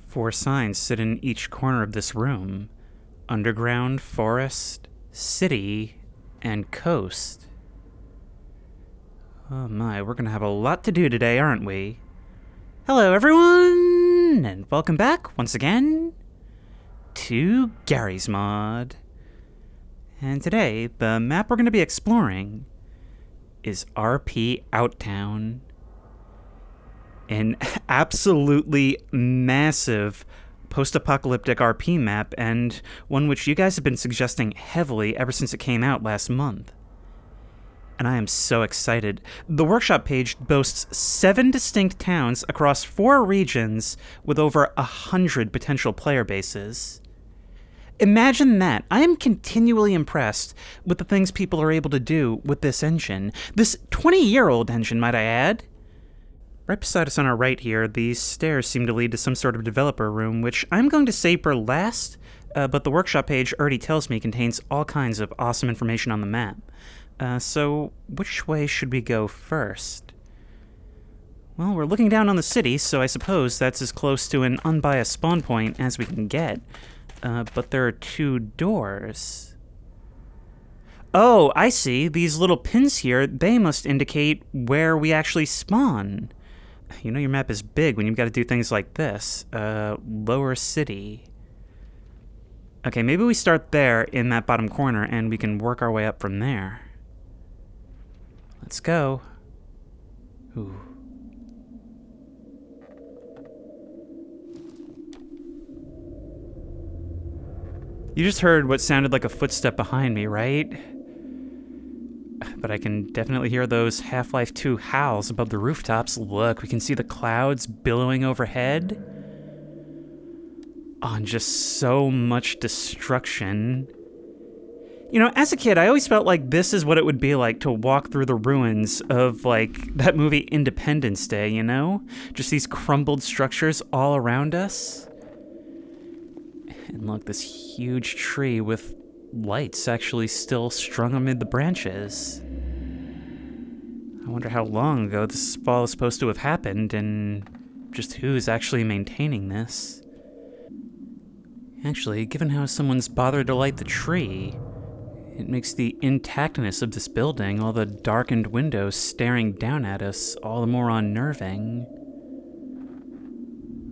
4 signs sit in each corner of this room: underground, forest, city, and coast. Oh my, we're gonna have a lot to do today, aren't we? Hello everyone, and welcome back once again to Gary's Mod. And today, the map we're gonna be exploring is RP Outtown. An absolutely massive post-apocalyptic RP map, and one which you guys have been suggesting heavily ever since it came out last month. And I am so excited. The workshop page boasts 7 distinct towns across 4 regions with over 100 potential player bases. Imagine that. I am continually impressed with the things people are able to do with this engine. This 20-year-old engine, might I add. Right beside us on our right here, these stairs seem to lead to some sort of developer room, which I'm going to save for last, but the workshop page already tells me contains all kinds of awesome information on the map. So which way should we go first? Well, we're looking down on the city, so I suppose that's as close to an unbiased spawn point as we can get. But there are 2 doors. Oh, I see. These little pins here, they must indicate where we actually spawn. You know your map is big when you've got to do things like this. Lower city. Okay, maybe we start there in that bottom corner and we can work our way up from there. Let's go. Ooh. You just heard what sounded like a footstep behind me, right? But I can definitely hear those Half-Life 2 howls above the rooftops. Look, we can see the clouds billowing overhead. Oh, and just so much destruction. You know, as a kid, I always felt like this is what it would be like to walk through the ruins of, like, that movie Independence Day, you know? Just these crumbled structures all around us. And look, this huge tree with lights actually still strung amid the branches. I wonder how long ago this fall is supposed to have happened, and just who's actually maintaining this. Actually, given how someone's bothered to light the tree, it makes the intactness of this building, all the darkened windows staring down at us, all the more unnerving.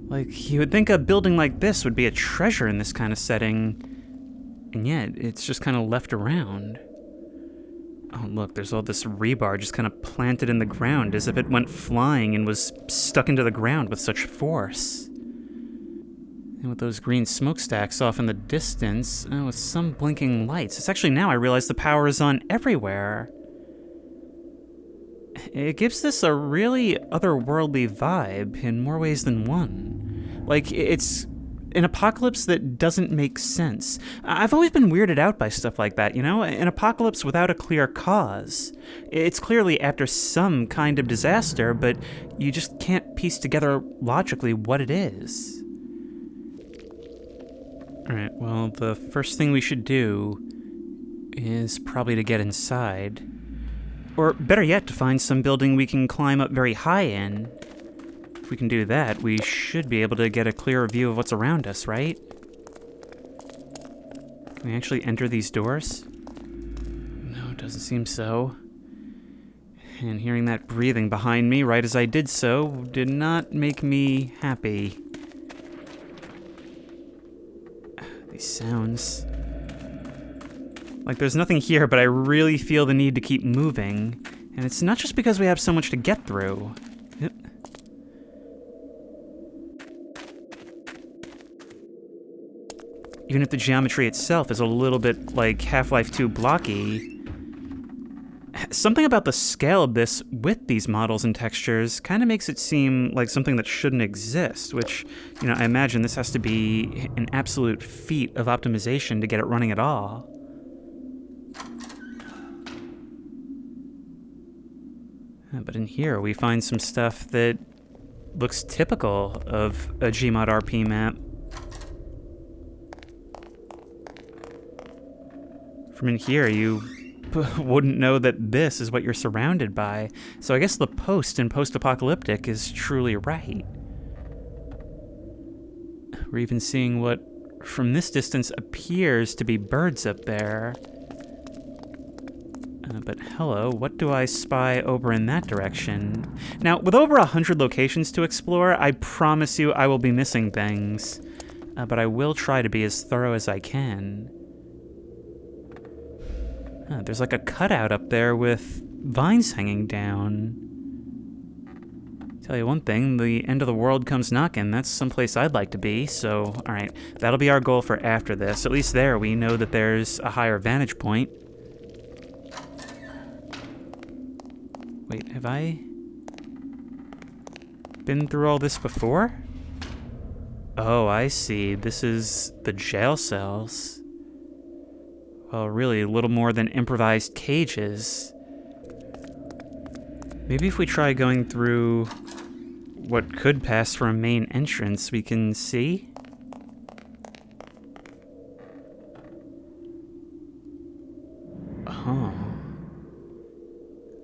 Like, you would think a building like this would be a treasure in this kind of setting, and yet it's just kind of left around. Oh, look, there's all this rebar just kind of planted in the ground as if it went flying and was stuck into the ground with such force. And with those green smokestacks off in the distance, with some blinking lights. It's actually now I realize the power is on everywhere. It gives this a really otherworldly vibe in more ways than one. Like, it's an apocalypse that doesn't make sense. I've always been weirded out by stuff like that, you know? An apocalypse without a clear cause. It's clearly after some kind of disaster, but you just can't piece together logically what it is. Alright, well, the first thing we should do is probably to get inside. Or better yet, to find some building we can climb up very high in. If we can do that, we should be able to get a clearer view of what's around us, right? Can we actually enter these doors? No, it doesn't seem so. And hearing that breathing behind me right as I did so did not make me happy. These sounds. Like, there's nothing here, but I really feel the need to keep moving. And it's not just because we have so much to get through. Yep. Even if the geometry itself is a little bit like Half-Life 2 blocky, something about the scale of this with these models and textures kind of makes it seem like something that shouldn't exist, which, you know, I imagine this has to be an absolute feat of optimization to get it running at all. But in here, we find some stuff that looks typical of a GMOD RP map. From in here, you wouldn't know that this is what you're surrounded by. So I guess the post in post-apocalyptic is truly right. We're even seeing what, from this distance, appears to be birds up there. But hello, what do I spy over in that direction? Now, with over 100 locations to explore, I promise you I will be missing things. But I will try to be as thorough as I can. There's like a cutout up there with vines hanging down. Tell you one thing, the end of the world comes knocking. That's someplace I'd like to be, so alright. That'll be our goal for after this. At least there we know that there's a higher vantage point. Wait, have I been through all this before? Oh, I see. This is the jail cells. Well, really, a little more than improvised cages. Maybe if we try going through what could pass for a main entrance, we can see? Oh.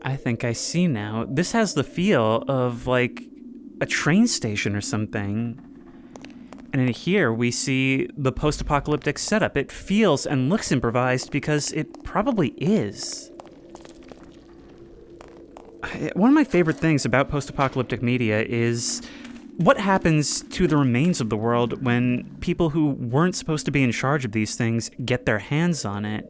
I think I see now. This has the feel of, like, a train station or something. And in here, we see the post-apocalyptic setup. It feels and looks improvised because it probably is. One of my favorite things about post-apocalyptic media is what happens to the remains of the world when people who weren't supposed to be in charge of these things get their hands on it.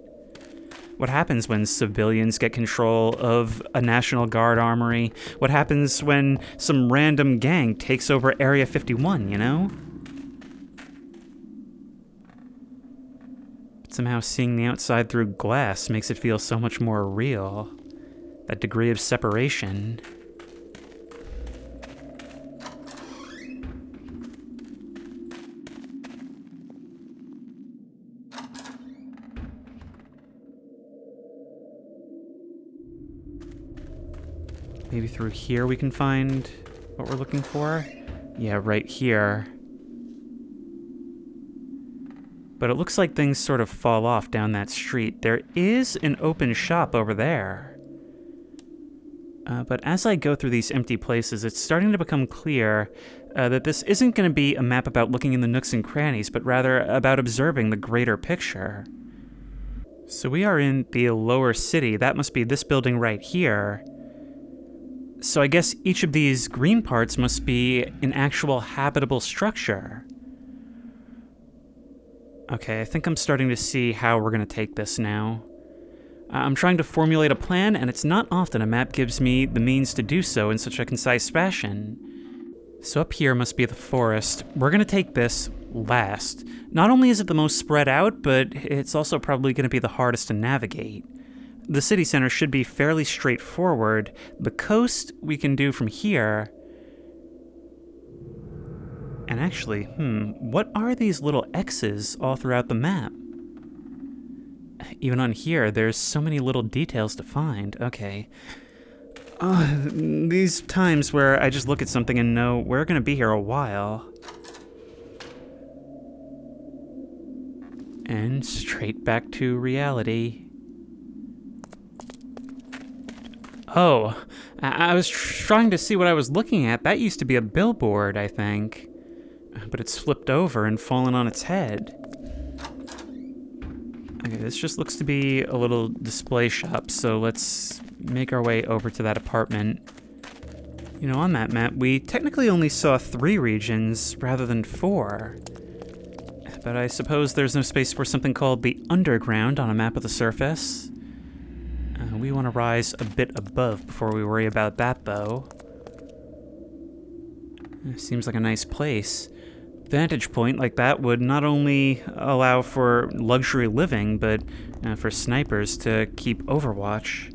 What happens when civilians get control of a National Guard armory? What happens when some random gang takes over Area 51, you know? But somehow seeing the outside through glass makes it feel so much more real. That degree of separation. Maybe through here we can find what we're looking for? Yeah, right here. But it looks like things sort of fall off down that street. There is an open shop over there. But as I go through these empty places, it's starting to become clear that this isn't going to be a map about looking in the nooks and crannies, but rather about observing the greater picture. So we are in the lower city. That must be this building right here. So I guess each of these green parts must be an actual habitable structure. Okay, I think I'm starting to see how we're going to take this now. I'm trying to formulate a plan, and it's not often a map gives me the means to do so in such a concise fashion. So up here must be the forest. We're going to take this last. Not only is it the most spread out, but it's also probably going to be the hardest to navigate. The city center should be fairly straightforward. The coast we can do from here. And actually, what are these little X's all throughout the map? Even on here, there's so many little details to find. Okay. These times where I just look at something and know we're gonna be here a while. And straight back to reality. Oh, I was trying to see what I was looking at. That used to be a billboard, I think. But it's flipped over and fallen on its head. Okay, this just looks to be a little display shop, so let's make our way over to that apartment. You know, on that map, we technically only saw 3 regions rather than 4. But I suppose there's no space for something called the underground on a map of the surface. We want to rise a bit above before we worry about that, though. Seems like a nice place. Vantage point like that would not only allow for luxury living, but for snipers to keep overwatch.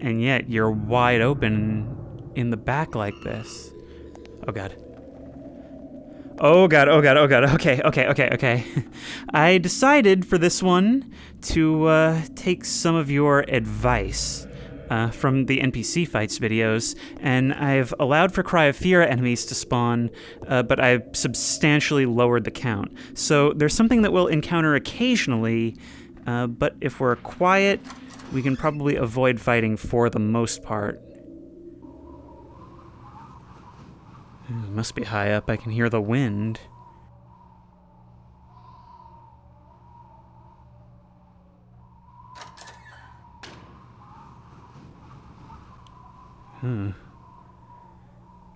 And yet, you're wide open in the back like this. Oh god. Oh god, oh god, oh god. Okay. I decided for this one to take some of your advice from the NPC fights videos, and I've allowed for Cry of Fear enemies to spawn, but I've substantially lowered the count. So there's something that we'll encounter occasionally, but if we're quiet, we can probably avoid fighting for the most part. It must be high up. I can hear the wind.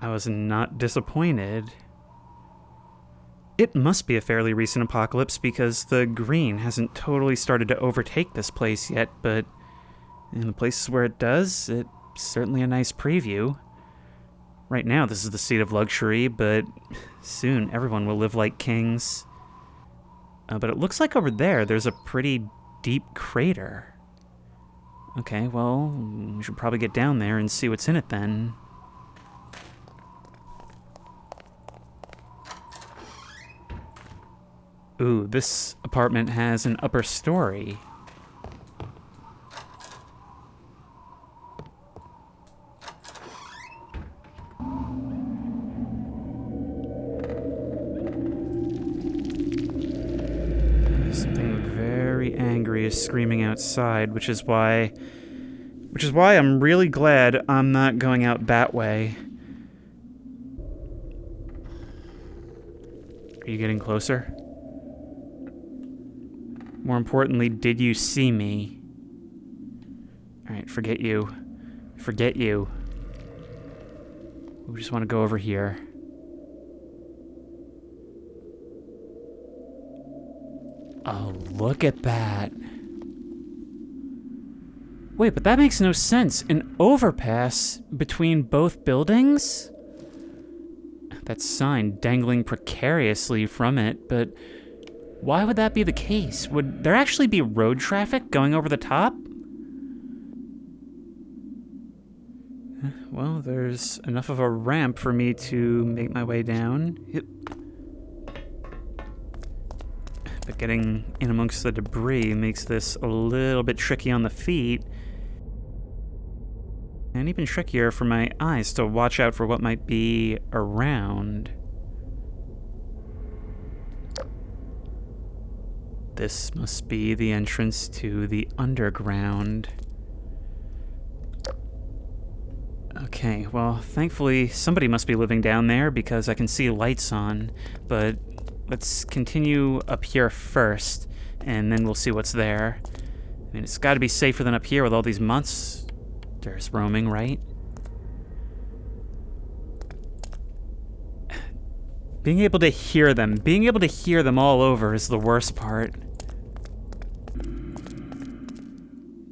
I was not disappointed. It must be a fairly recent apocalypse because the green hasn't totally started to overtake this place yet, but in the places where it does, it's certainly a nice preview. Right now, this is the seat of luxury, but soon everyone will live like kings. But it looks like over there's a pretty deep crater. Okay, well, we should probably get down there and see what's in it then. Ooh, this apartment has an upper story. Something very angry is screaming outside, which is why I'm really glad I'm not going out that way. Are you getting closer? More importantly, did you see me? Alright, forget you. Forget you. We just want to go over here. Oh, look at that. Wait, but that makes no sense. An overpass between both buildings? That sign dangling precariously from it, but why would that be the case? Would there actually be road traffic going over the top? Well, there's enough of a ramp for me to make my way down. But getting in amongst the debris makes this a little bit tricky on the feet. And even trickier for my eyes to watch out for what might be around. This must be the entrance to the underground. Okay, well, thankfully somebody must be living down there because I can see lights on, but let's continue up here first, and then we'll see what's there. I mean, it's gotta be safer than up here with all these monsters roaming, right? Being able to hear them all over is the worst part.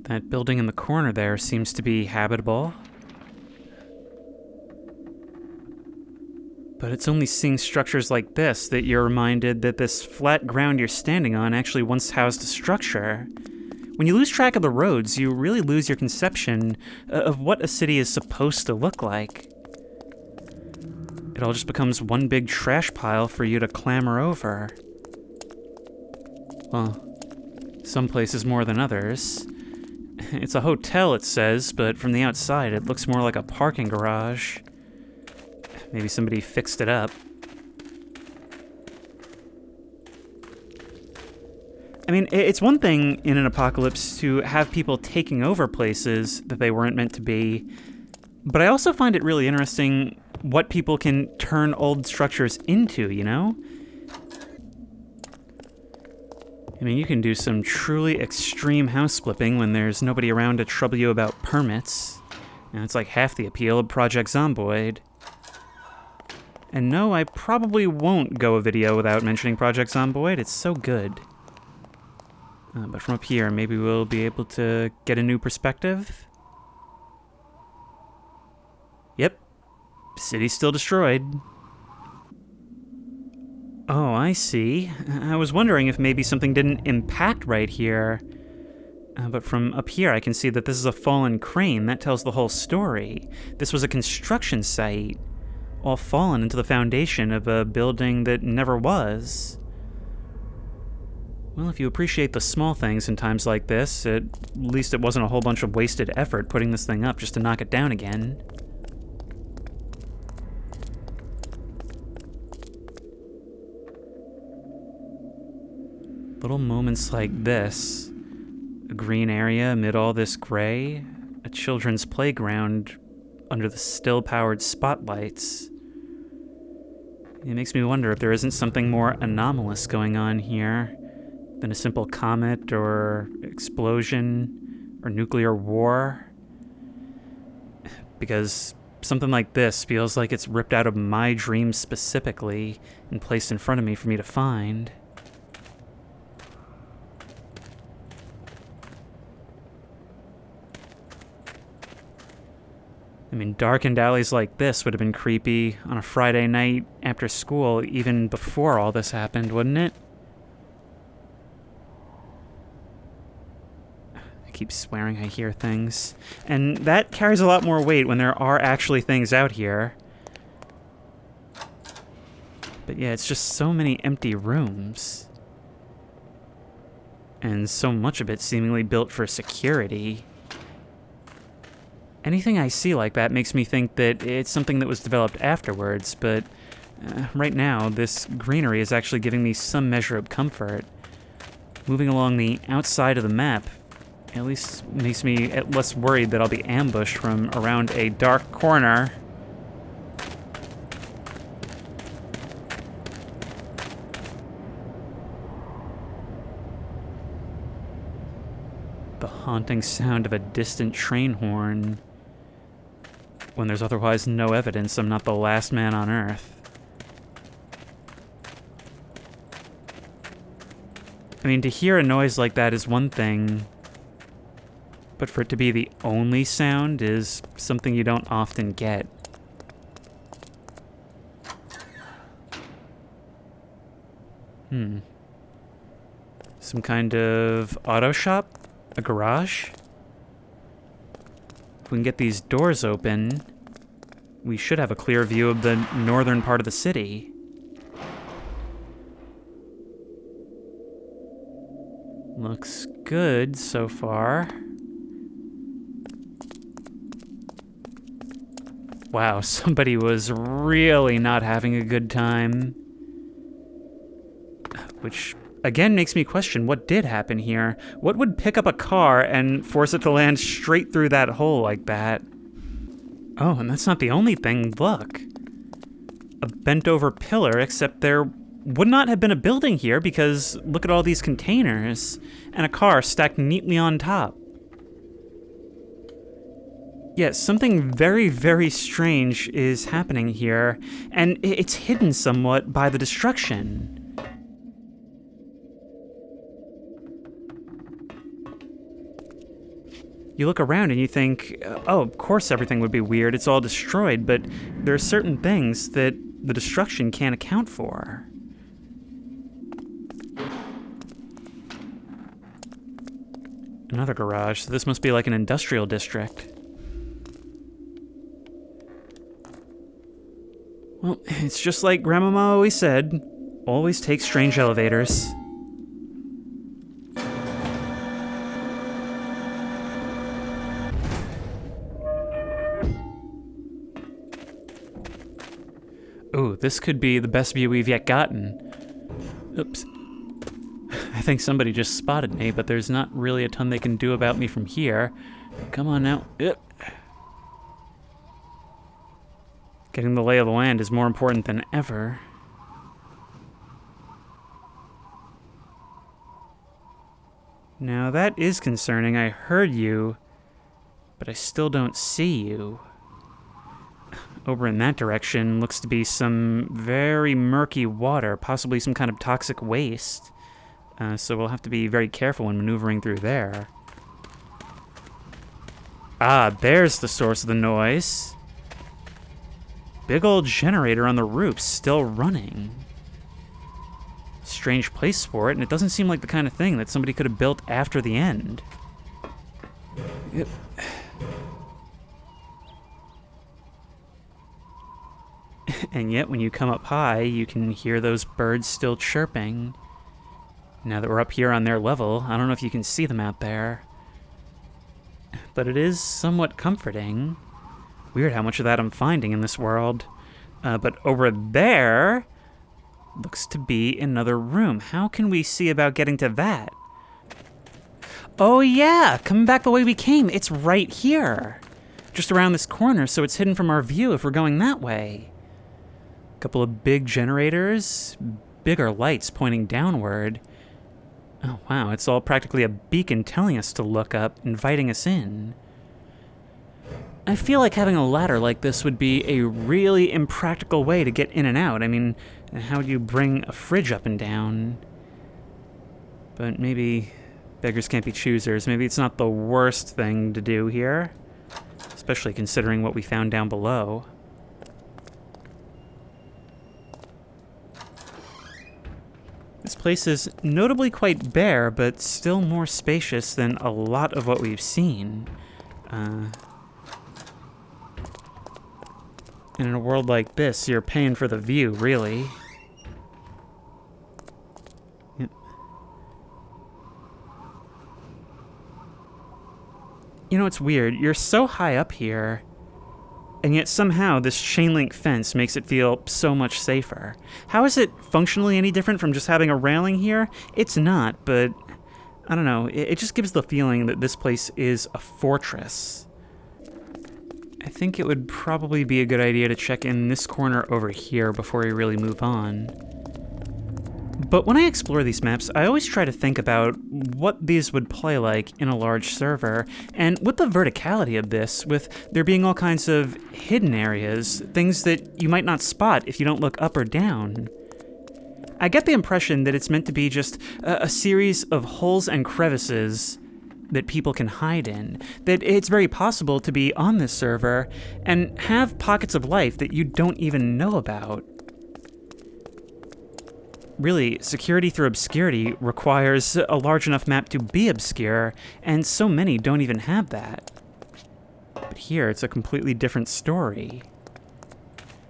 That building in the corner there seems to be habitable. But it's only seeing structures like this that you're reminded that this flat ground you're standing on actually once housed a structure. When you lose track of the roads, you really lose your conception of what a city is supposed to look like. It all just becomes one big trash pile for you to clamber over. Well, some places more than others. It's a hotel, it says, but from the outside it looks more like a parking garage. Maybe somebody fixed it up. I mean, it's one thing in an apocalypse to have people taking over places that they weren't meant to be, but I also find it really interesting what people can turn old structures into, you know? I mean, you can do some truly extreme house flipping when there's nobody around to trouble you about permits. And it's like half the appeal of Project Zomboid. And no, I probably won't go a video without mentioning Project Zomboid. It's so good. But from up here, maybe we'll be able to get a new perspective. Yep. City's still destroyed. Oh, I see. I was wondering if maybe something didn't impact right here. But from up here, I can see that this is a fallen crane. That tells the whole story. This was a construction site, all fallen into the foundation of a building that never was. Well, if you appreciate the small things in times like this, at least it wasn't a whole bunch of wasted effort putting this thing up just to knock it down again. Little moments like this, a green area amid all this gray, a children's playground under the still-powered spotlights. It makes me wonder if there isn't something more anomalous going on here than a simple comet or explosion or nuclear war. Because something like this feels like it's ripped out of my dreams specifically and placed in front of me for me to find. I mean, darkened alleys like this would have been creepy on a Friday night after school, even before all this happened, wouldn't it? I keep swearing I hear things. And that carries a lot more weight when there are actually things out here. But yeah, it's just so many empty rooms. And so much of it seemingly built for security. Anything I see like that makes me think that it's something that was developed afterwards, but right now, this greenery is actually giving me some measure of comfort. Moving along the outside of the map at least makes me less worried that I'll be ambushed from around a dark corner. The haunting sound of a distant train horn. When there's otherwise no evidence I'm not the last man on Earth. I mean, to hear a noise like that is one thing, but for it to be the only sound is something you don't often get. Some kind of auto shop? A garage? If we can get these doors open, we should have a clear view of the northern part of the city. Looks good so far. Wow, somebody was really not having a good time. Which, again, makes me question what did happen here. What would pick up a car and force it to land straight through that hole like that? Oh, and that's not the only thing. Look. A bent-over pillar, except there would not have been a building here because look at all these containers and a car stacked neatly on top. Yes, something very, very strange is happening here, and it's hidden somewhat by the destruction. You look around and you think, oh, of course everything would be weird, it's all destroyed, but there are certain things that the destruction can't account for. Another garage, so this must be like an industrial district. Well, it's just like Grandmama always said, always take strange elevators. Ooh, this could be the best view we've yet gotten. Oops. I think somebody just spotted me, but there's not really a ton they can do about me from here. Come on now. Getting the lay of the land is more important than ever. Now that is concerning. I heard you, but I still don't see you. Over in that direction looks to be some very murky water, possibly some kind of toxic waste. So we'll have to be very careful when maneuvering through there. Ah, there's the source of the noise. Big old generator on the roof, still running. Strange place for it, and it doesn't seem like the kind of thing that somebody could have built after the end. Yep. And yet, when you come up high, you can hear those birds still chirping. Now that we're up here on their level, I don't know if you can see them out there. But it is somewhat comforting. Weird how much of that I'm finding in this world. But over there looks to be another room. How can we see about getting to that? Oh yeah, coming back the way we came. It's right here. Just around this corner, so it's hidden from our view if we're going that way. A couple of big generators, bigger lights pointing downward. Oh wow, it's all practically a beacon telling us to look up, inviting us in. I feel like having a ladder like this would be a really impractical way to get in and out. I mean, how do you bring a fridge up and down? But maybe beggars can't be choosers. Maybe it's not the worst thing to do here, especially considering what we found down below. This place is notably quite bare, but still more spacious than a lot of what we've seen. And in a world like this, you're paying for the view, really. Yep. You know, it's weird. You're so high up here, and yet somehow this chain link fence makes it feel so much safer. How is it functionally any different from just having a railing here? It's not, but I don't know. It just gives the feeling that this place is a fortress. I think it would probably be a good idea to check in this corner over here before we really move on. But when I explore these maps, I always try to think about what these would play like in a large server, and with the verticality of this, with there being all kinds of hidden areas, things that you might not spot if you don't look up or down. I get the impression that it's meant to be just a series of holes and crevices that people can hide in, that it's very possible to be on this server and have pockets of life that you don't even know about. Really, security through obscurity requires a large enough map to be obscure, and so many don't even have that. But here, it's a completely different story.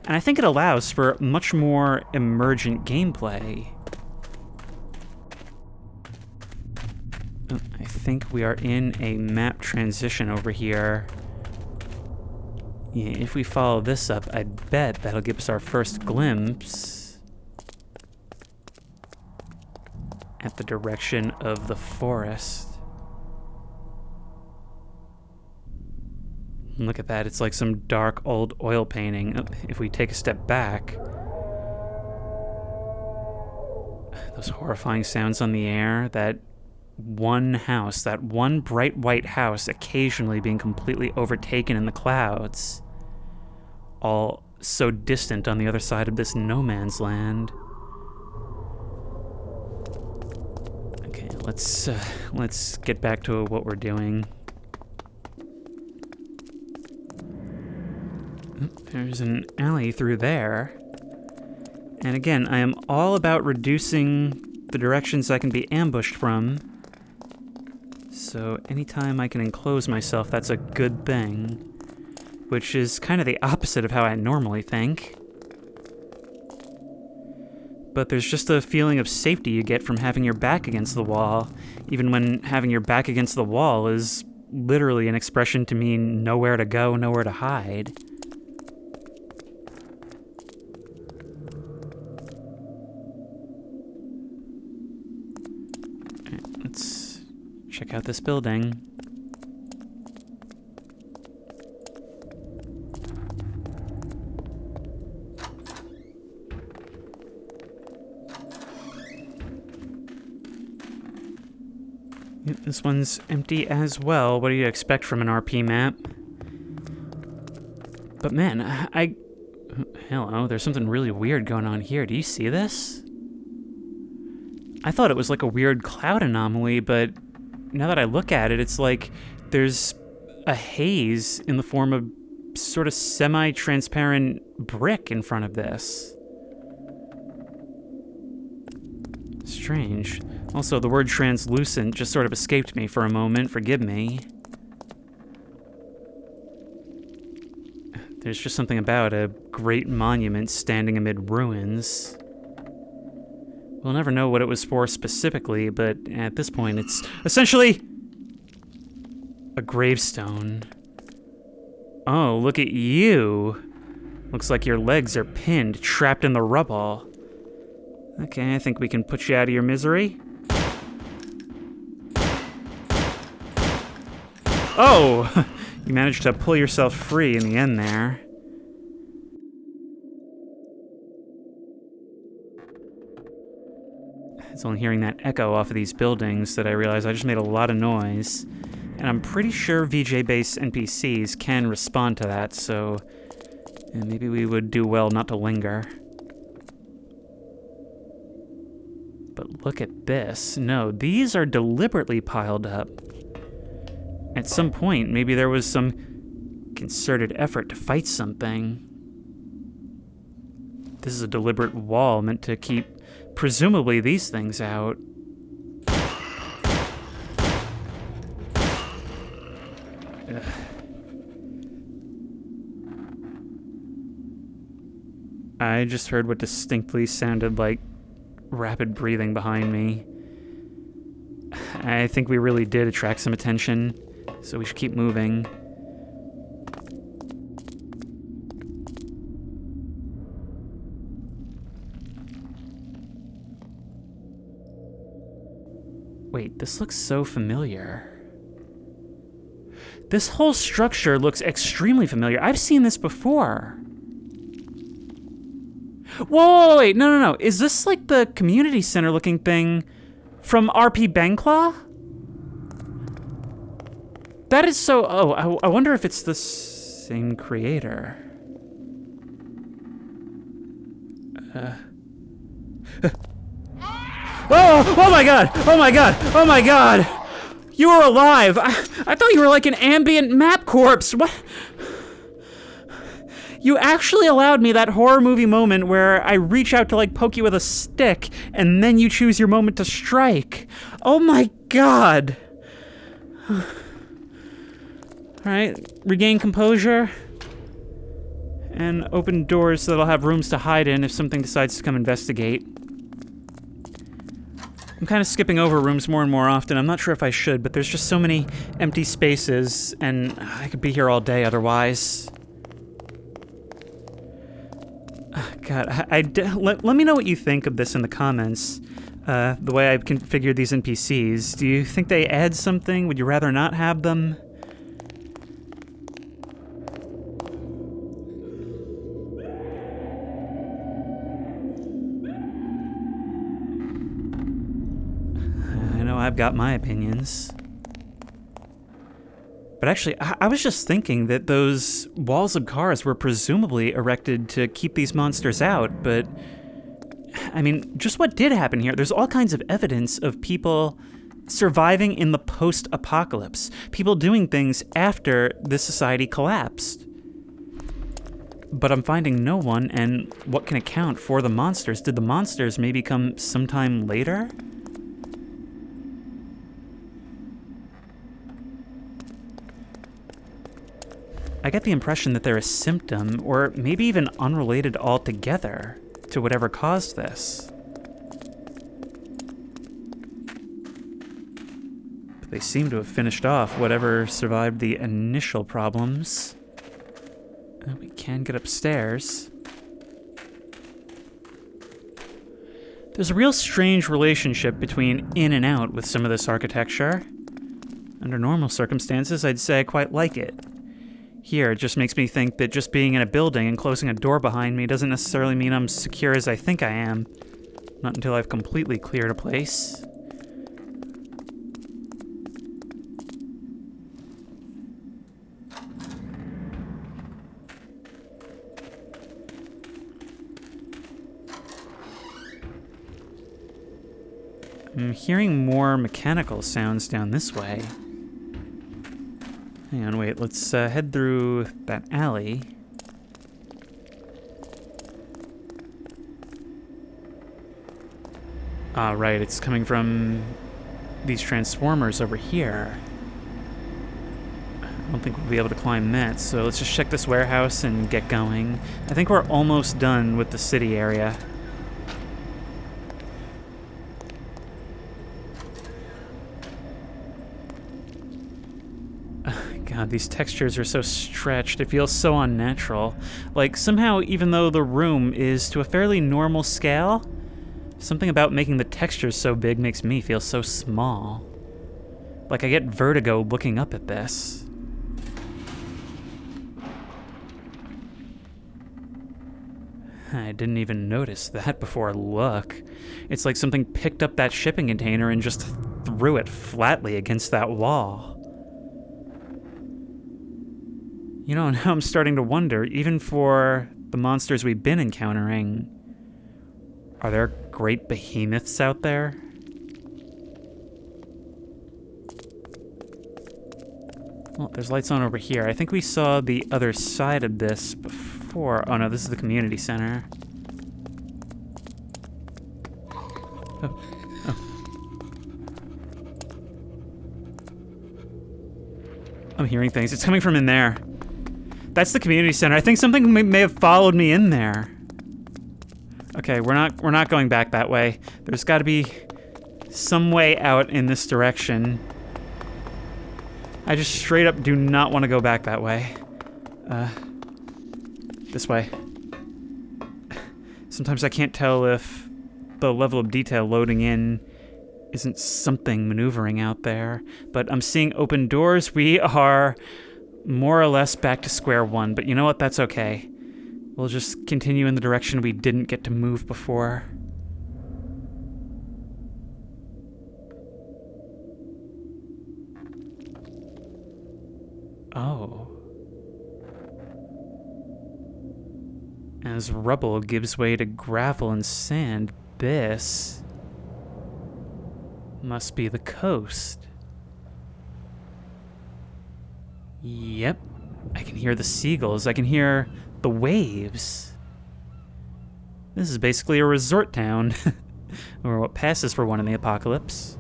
And I think it allows for much more emergent gameplay. I think we are in a map transition over here. Yeah, if we follow this up, I bet that'll give us our first glimpse at the direction of the forest. Look at that, it's like some dark old oil painting. If we take a step back, those horrifying sounds on the air, that one house, that one bright white house occasionally being completely overtaken in the clouds, all so distant on the other side of this no man's land. Okay, let's get back to what we're doing. There's an alley through there. And again, I am all about reducing the directions I can be ambushed from. So anytime I can enclose myself, that's a good thing. Which is kind of the opposite of how I normally think. But there's just a feeling of safety you get from having your back against the wall, even when having your back against the wall is literally an expression to mean nowhere to go, nowhere to hide. Alright, let's check out this building. This one's empty as well. What do you expect from an RP map? But man, hello, there's something really weird going on here. Do you see this? I thought it was like a weird cloud anomaly, but now that I look at it, it's like there's a haze in the form of sort of semi-transparent brick in front of this. Strange. Also, the word translucent just sort of escaped me for a moment. Forgive me. There's just something about a great monument standing amid ruins. We'll never know what it was for specifically, but at this point, it's essentially a gravestone. Oh, look at you. Looks like your legs are pinned, trapped in the rubble. Okay, I think we can put you out of your misery. Oh! You managed to pull yourself free in the end there. It's only hearing that echo off of these buildings that I realize I just made a lot of noise. And I'm pretty sure VJ-based NPCs can respond to that, so maybe we would do well not to linger. But look at this. No, these are deliberately piled up. At some point, maybe there was some concerted effort to fight something. This is a deliberate wall meant to keep, presumably, these things out. Ugh. I just heard what distinctly sounded like rapid breathing behind me. I think we really did attract some attention, so we should keep moving. Wait, this looks so familiar. This whole structure looks extremely familiar. I've seen this before. Whoa, wait, no. Is this like the community center looking thing from RP Bangkla? That is so... Oh, I wonder if it's the same creator. Oh my god! Oh my god! Oh my god! You were alive! I thought you were like an ambient map corpse! What? You actually allowed me that horror movie moment where I reach out to like poke you with a stick, and then you choose your moment to strike. Oh my god! Alright, regain composure. And open doors so that I'll have rooms to hide in if something decides to come investigate. I'm kind of skipping over rooms more and more often. I'm not sure if I should, but there's just so many empty spaces, and I could be here all day otherwise. God, let me know what you think of this in the comments. The way I've configured these NPCs. Do you think they add something? Would you rather not have them? I've got my opinions. But actually, I was just thinking that those walls of cars were presumably erected to keep these monsters out, but I mean, just what did happen here? There's all kinds of evidence of people surviving in the post-apocalypse, people doing things after this society collapsed. But I'm finding no one, and what can account for the monsters? Did the monsters maybe come sometime later? I get the impression that they're a symptom, or maybe even unrelated altogether, to whatever caused this. But they seem to have finished off whatever survived the initial problems. We can get upstairs. There's a real strange relationship between in and out with some of this architecture. Under normal circumstances, I'd say I quite like it. Here, it just makes me think that just being in a building and closing a door behind me doesn't necessarily mean I'm secure as I think I am. Not until I've completely cleared a place. I'm hearing more mechanical sounds down this way. Hang on, wait, let's head through that alley. Ah, right, it's coming from these transformers over here. I don't think we'll be able to climb that, so let's just check this warehouse and get going. I think we're almost done with the city area. God, these textures are so stretched. It feels so unnatural. Like, somehow, even though the room is to a fairly normal scale, something about making the textures so big makes me feel so small. Like, I get vertigo looking up at this. I didn't even notice that before. Look. It's like something picked up that shipping container and just threw it flatly against that wall. You know, now I'm starting to wonder, even for the monsters we've been encountering, are there great behemoths out there? Well, there's lights on over here. I think we saw the other side of this before. Oh no, this is the community center. Oh. I'm hearing things. It's coming from in there. That's the community center. I think something may have followed me in there. Okay, we're not going back that way. There's got to be some way out in this direction. I just straight up do not want to go back that way. This way. Sometimes I can't tell if the level of detail loading in isn't something maneuvering out there. But I'm seeing open doors. We are more or less back to square one. But you know what? That's okay. We'll just continue in the direction we didn't get to move before. Oh. As rubble gives way to gravel and sand, this must be the coast. Yep. I can hear the seagulls. I can hear the waves. This is basically a resort town, or what passes for one in the apocalypse.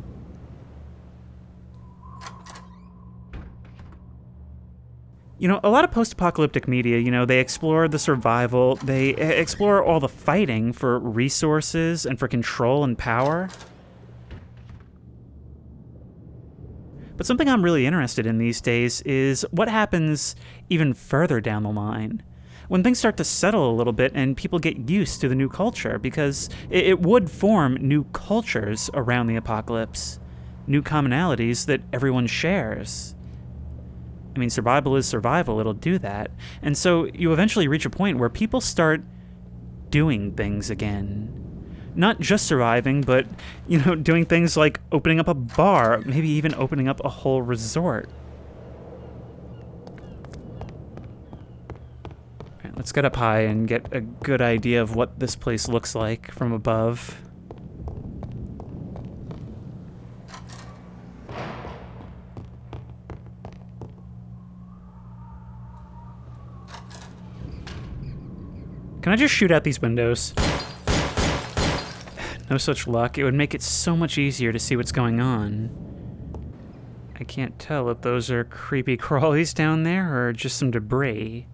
You know, a lot of post-apocalyptic media, you know, they explore the survival, they explore all the fighting for resources and for control and power. But something I'm really interested in these days is what happens even further down the line, when things start to settle a little bit and people get used to the new culture, because it would form new cultures around the apocalypse, new commonalities that everyone shares. I mean, survival is survival, it'll do that. And so you eventually reach a point where people start doing things again. Not just surviving, but, you know, doing things like opening up a bar, maybe even opening up a whole resort. All right, let's get up high and get a good idea of what this place looks like from above. Can I just shoot out these windows? No such luck. It would make it so much easier to see what's going on. I can't tell if those are creepy crawlies down there or just some debris.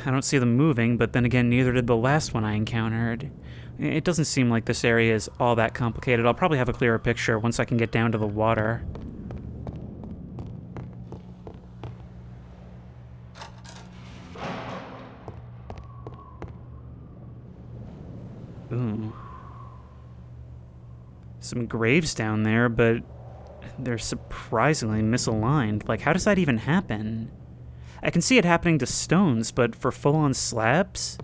I don't see them moving, but then again, neither did the last one I encountered. It doesn't seem like this area is all that complicated. I'll probably have a clearer picture once I can get down to the water. Ooh. Some graves down there, but they're surprisingly misaligned. Like, how does that even happen? I can see it happening to stones, but for full-on slabs?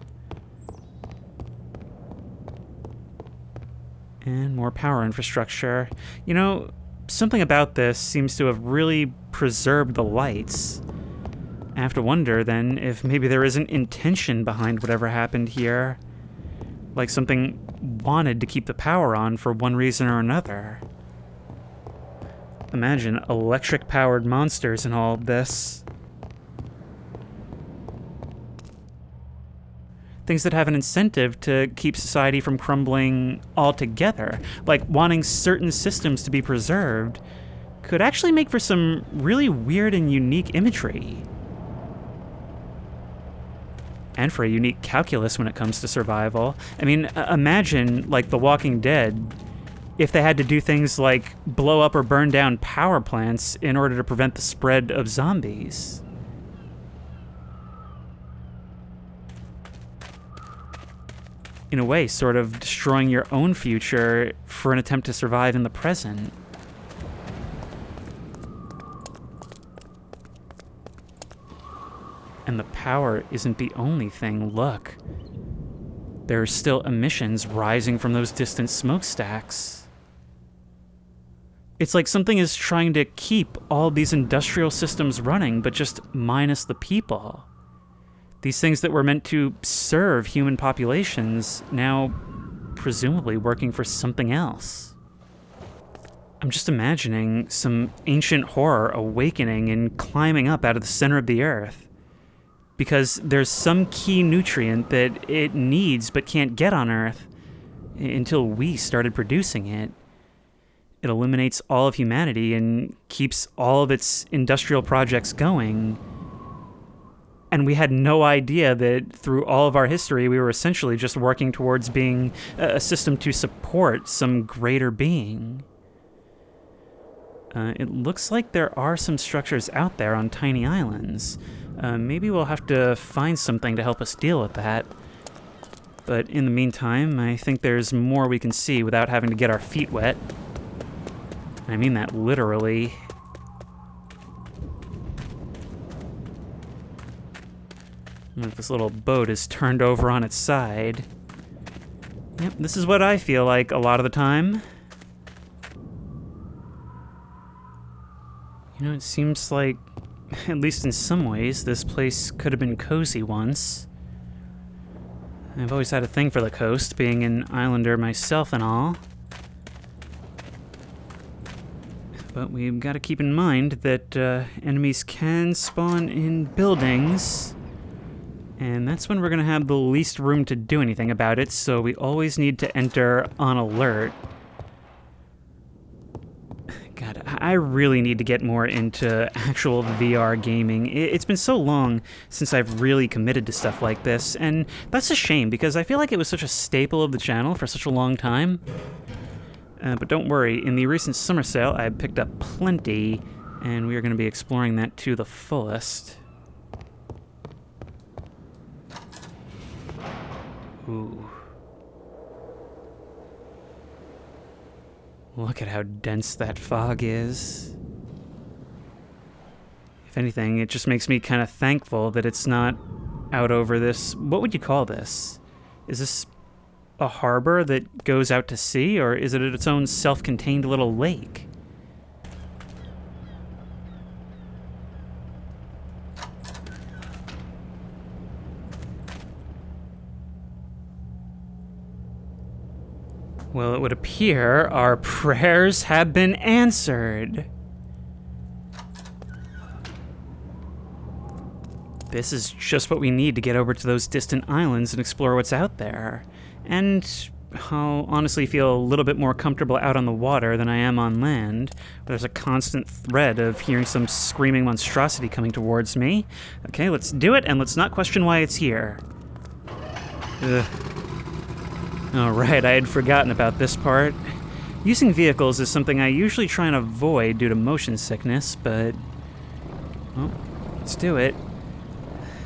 And more power infrastructure. You know, something about this seems to have really preserved the lights. I have to wonder, then, if maybe there isn't intention behind whatever happened here. Like something wanted to keep the power on for one reason or another. Imagine electric-powered monsters and all of this. Things that have an incentive to keep society from crumbling altogether, like wanting certain systems to be preserved, could actually make for some really weird and unique imagery. And for a unique calculus when it comes to survival. I mean, imagine, like The Walking Dead, if they had to do things like blow up or burn down power plants in order to prevent the spread of zombies. In a way, sort of destroying your own future for an attempt to survive in the present. And And the power isn't the only thing. Look. There are still emissions rising from those distant smokestacks. It's like something is trying to keep all these industrial systems running, but just minus the people. These things that were meant to serve human populations, now presumably working for something else. I'm just imagining some ancient horror awakening and climbing up out of the center of the earth. Because there's some key nutrient that it needs but can't get on Earth until we started producing it. It eliminates all of humanity and keeps all of its industrial projects going. And we had no idea that through all of our history, we were essentially just working towards being a system to support some greater being. It looks like there are some structures out there on tiny islands. Maybe we'll have to find something to help us deal with that. But in the meantime, I think there's more we can see without having to get our feet wet. I mean that literally. Look, this little boat is turned over on its side. Yep, this is what I feel like a lot of the time. You know, it seems like, at least in some ways, this place could have been cozy once. I've always had a thing for the coast, being an islander myself and all. But we've got to keep in mind that enemies can spawn in buildings, and that's when we're going to have the least room to do anything about it, so we always need to enter on alert. God, I really need to get more into actual VR gaming. It's been so long since I've really committed to stuff like this, and that's a shame because I feel like it was such a staple of the channel for such a long time. But don't worry, in the recent summer sale, I picked up plenty, and we are going to be exploring that to the fullest. Ooh. Look at how dense that fog is. If anything, it just makes me kind of thankful that it's not out over this... What would you call this? Is this a harbor that goes out to sea, or is it its own self-contained little lake? Well, it would appear our prayers have been answered. This is just what we need to get over to those distant islands and explore what's out there. And I'll honestly feel a little bit more comfortable out on the water than I am on land. There's a constant threat of hearing some screaming monstrosity coming towards me. Okay, let's do it, and let's not question why it's here. Ugh. Alright, I had forgotten about this part. Using vehicles is something I usually try and avoid due to motion sickness, but... well, let's do it.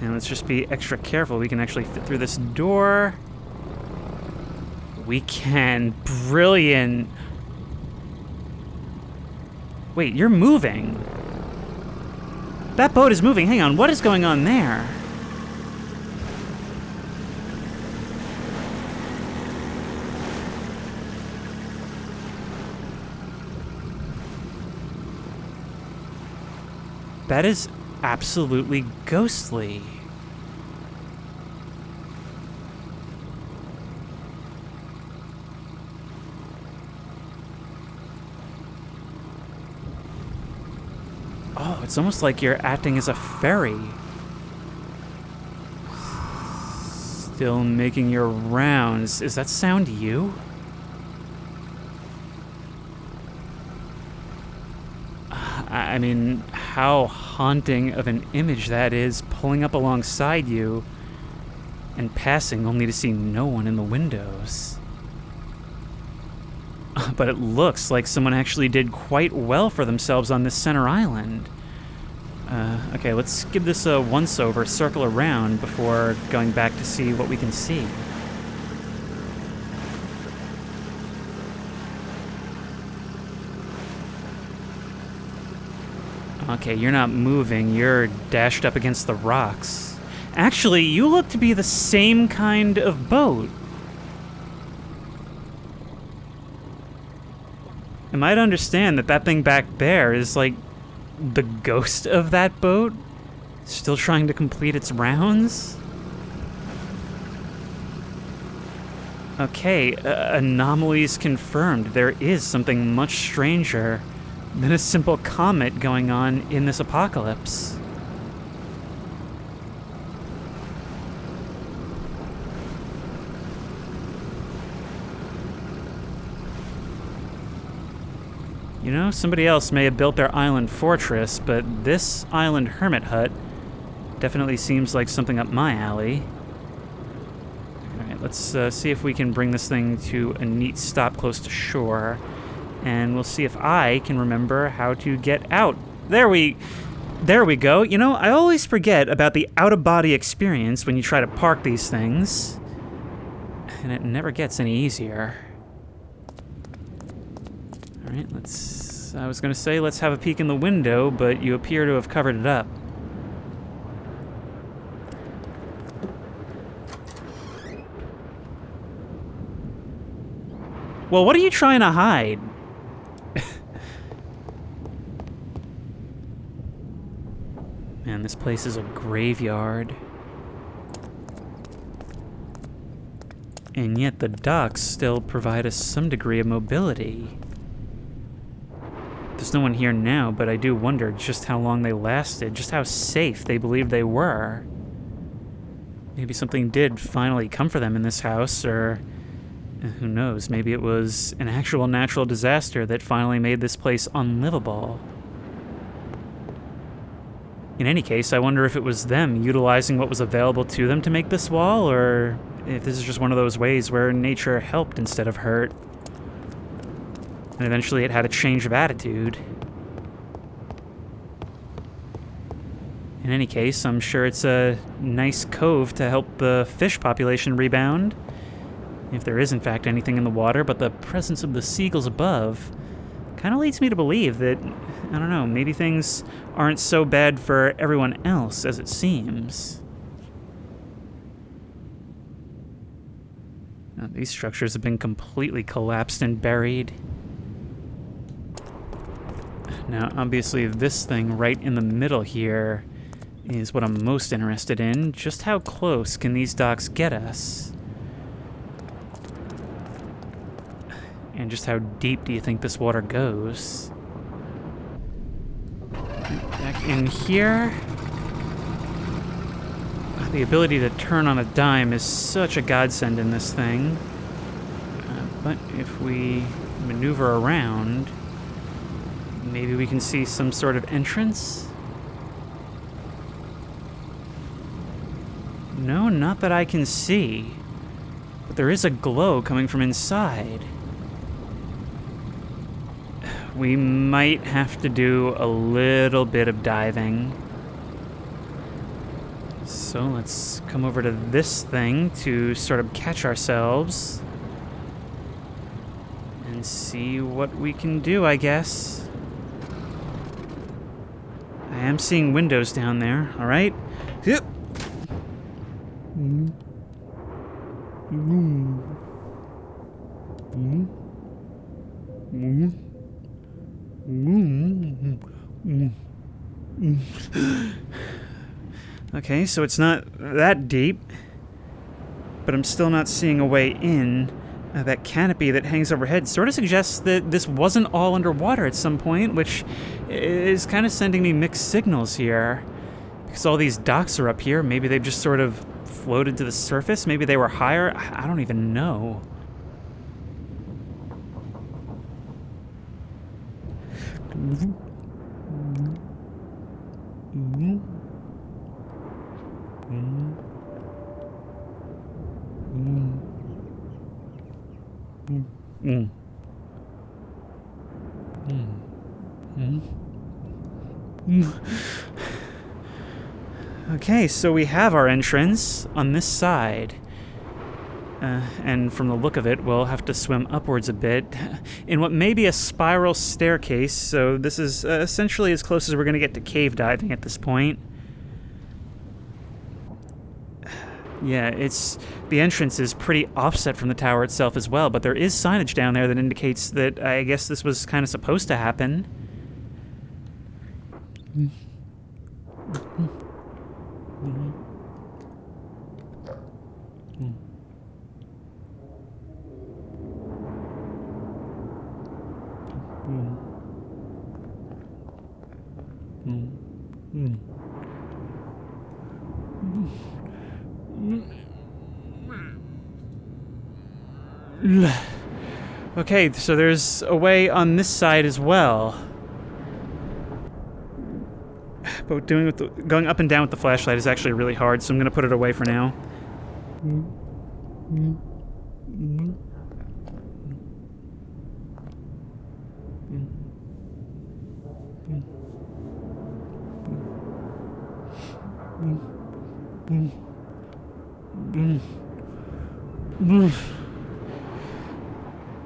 And let's just be extra careful. We can actually fit through this door. We can. Brilliant. Wait, you're moving. That boat is moving. Hang on, what is going on there? That is absolutely ghostly. Oh, it's almost like you're acting as a ferry. Still making your rounds. Is that sound you? I mean, how haunting of an image that is, pulling up alongside you and passing only to see no one in the windows. But it looks like someone actually did quite well for themselves on this center island. Okay, let's give this a once-over, circle around before going back to see what we can see. Okay, you're not moving, you're dashed up against the rocks. Actually, you look to be the same kind of boat. Am I to understand that that thing back there is like the ghost of that boat? Still trying to complete its rounds? Okay, anomalies confirmed. There is something much stranger than a simple comet going on in this apocalypse. You know, somebody else may have built their island fortress, but this island hermit hut definitely seems like something up my alley. Alright, let's see if we can bring this thing to a neat stop close to shore. And we'll see if I can remember how to get out. There we go. You know, I always forget about the out-of-body experience when you try to park these things. And it never gets any easier. Alright, I was gonna say let's have a peek in the window, but you appear to have covered it up. Well, what are you trying to hide? Man, this place is a graveyard. And yet the docks still provide us some degree of mobility. There's no one here now, but I do wonder just how long they lasted, just how safe they believed they were. Maybe something did finally come for them in this house, or who knows, maybe it was an actual natural disaster that finally made this place unlivable. In any case, I wonder if it was them utilizing what was available to them to make this wall, or if this is just one of those ways where nature helped instead of hurt. And eventually it had a change of attitude. In any case, I'm sure it's a nice cove to help the fish population rebound. If there is in fact anything in the water, but the presence of the seagulls above kind of leads me to believe that, I don't know, maybe things aren't so bad for everyone else as it seems. Now, these structures have been completely collapsed and buried. Now, obviously, this thing right in the middle here is what I'm most interested in. Just how close can these docks get us? And just how deep do you think this water goes? Back in here. The ability to turn on a dime is such a godsend in this thing. But if we maneuver around, maybe we can see some sort of entrance? No, not that I can see. But there is a glow coming from inside. We might have to do a little bit of diving. So let's come over to this thing to sort of catch ourselves. And see what we can do, I guess. I am seeing windows down there, alright? Yep. Okay, so it's not that deep, but I'm still not seeing a way in. That canopy that hangs overhead sort of suggests that this wasn't all underwater at some point, which is kind of sending me mixed signals here. Because all these docks are up here, maybe they've just sort of floated to the surface, maybe they were higher, I don't even know. Okay, so we have our entrance on this side. And from the look of it, we'll have to swim upwards a bit in what may be a spiral staircase, so this is essentially as close as we're going to get to cave diving at this point. Yeah, the entrance is pretty offset from the tower itself as well, but there is signage down there that indicates that I guess this was kind of supposed to happen. Okay, so there's a way on this side as well. But going up and down with the flashlight is actually really hard, so I'm going to put it away for now.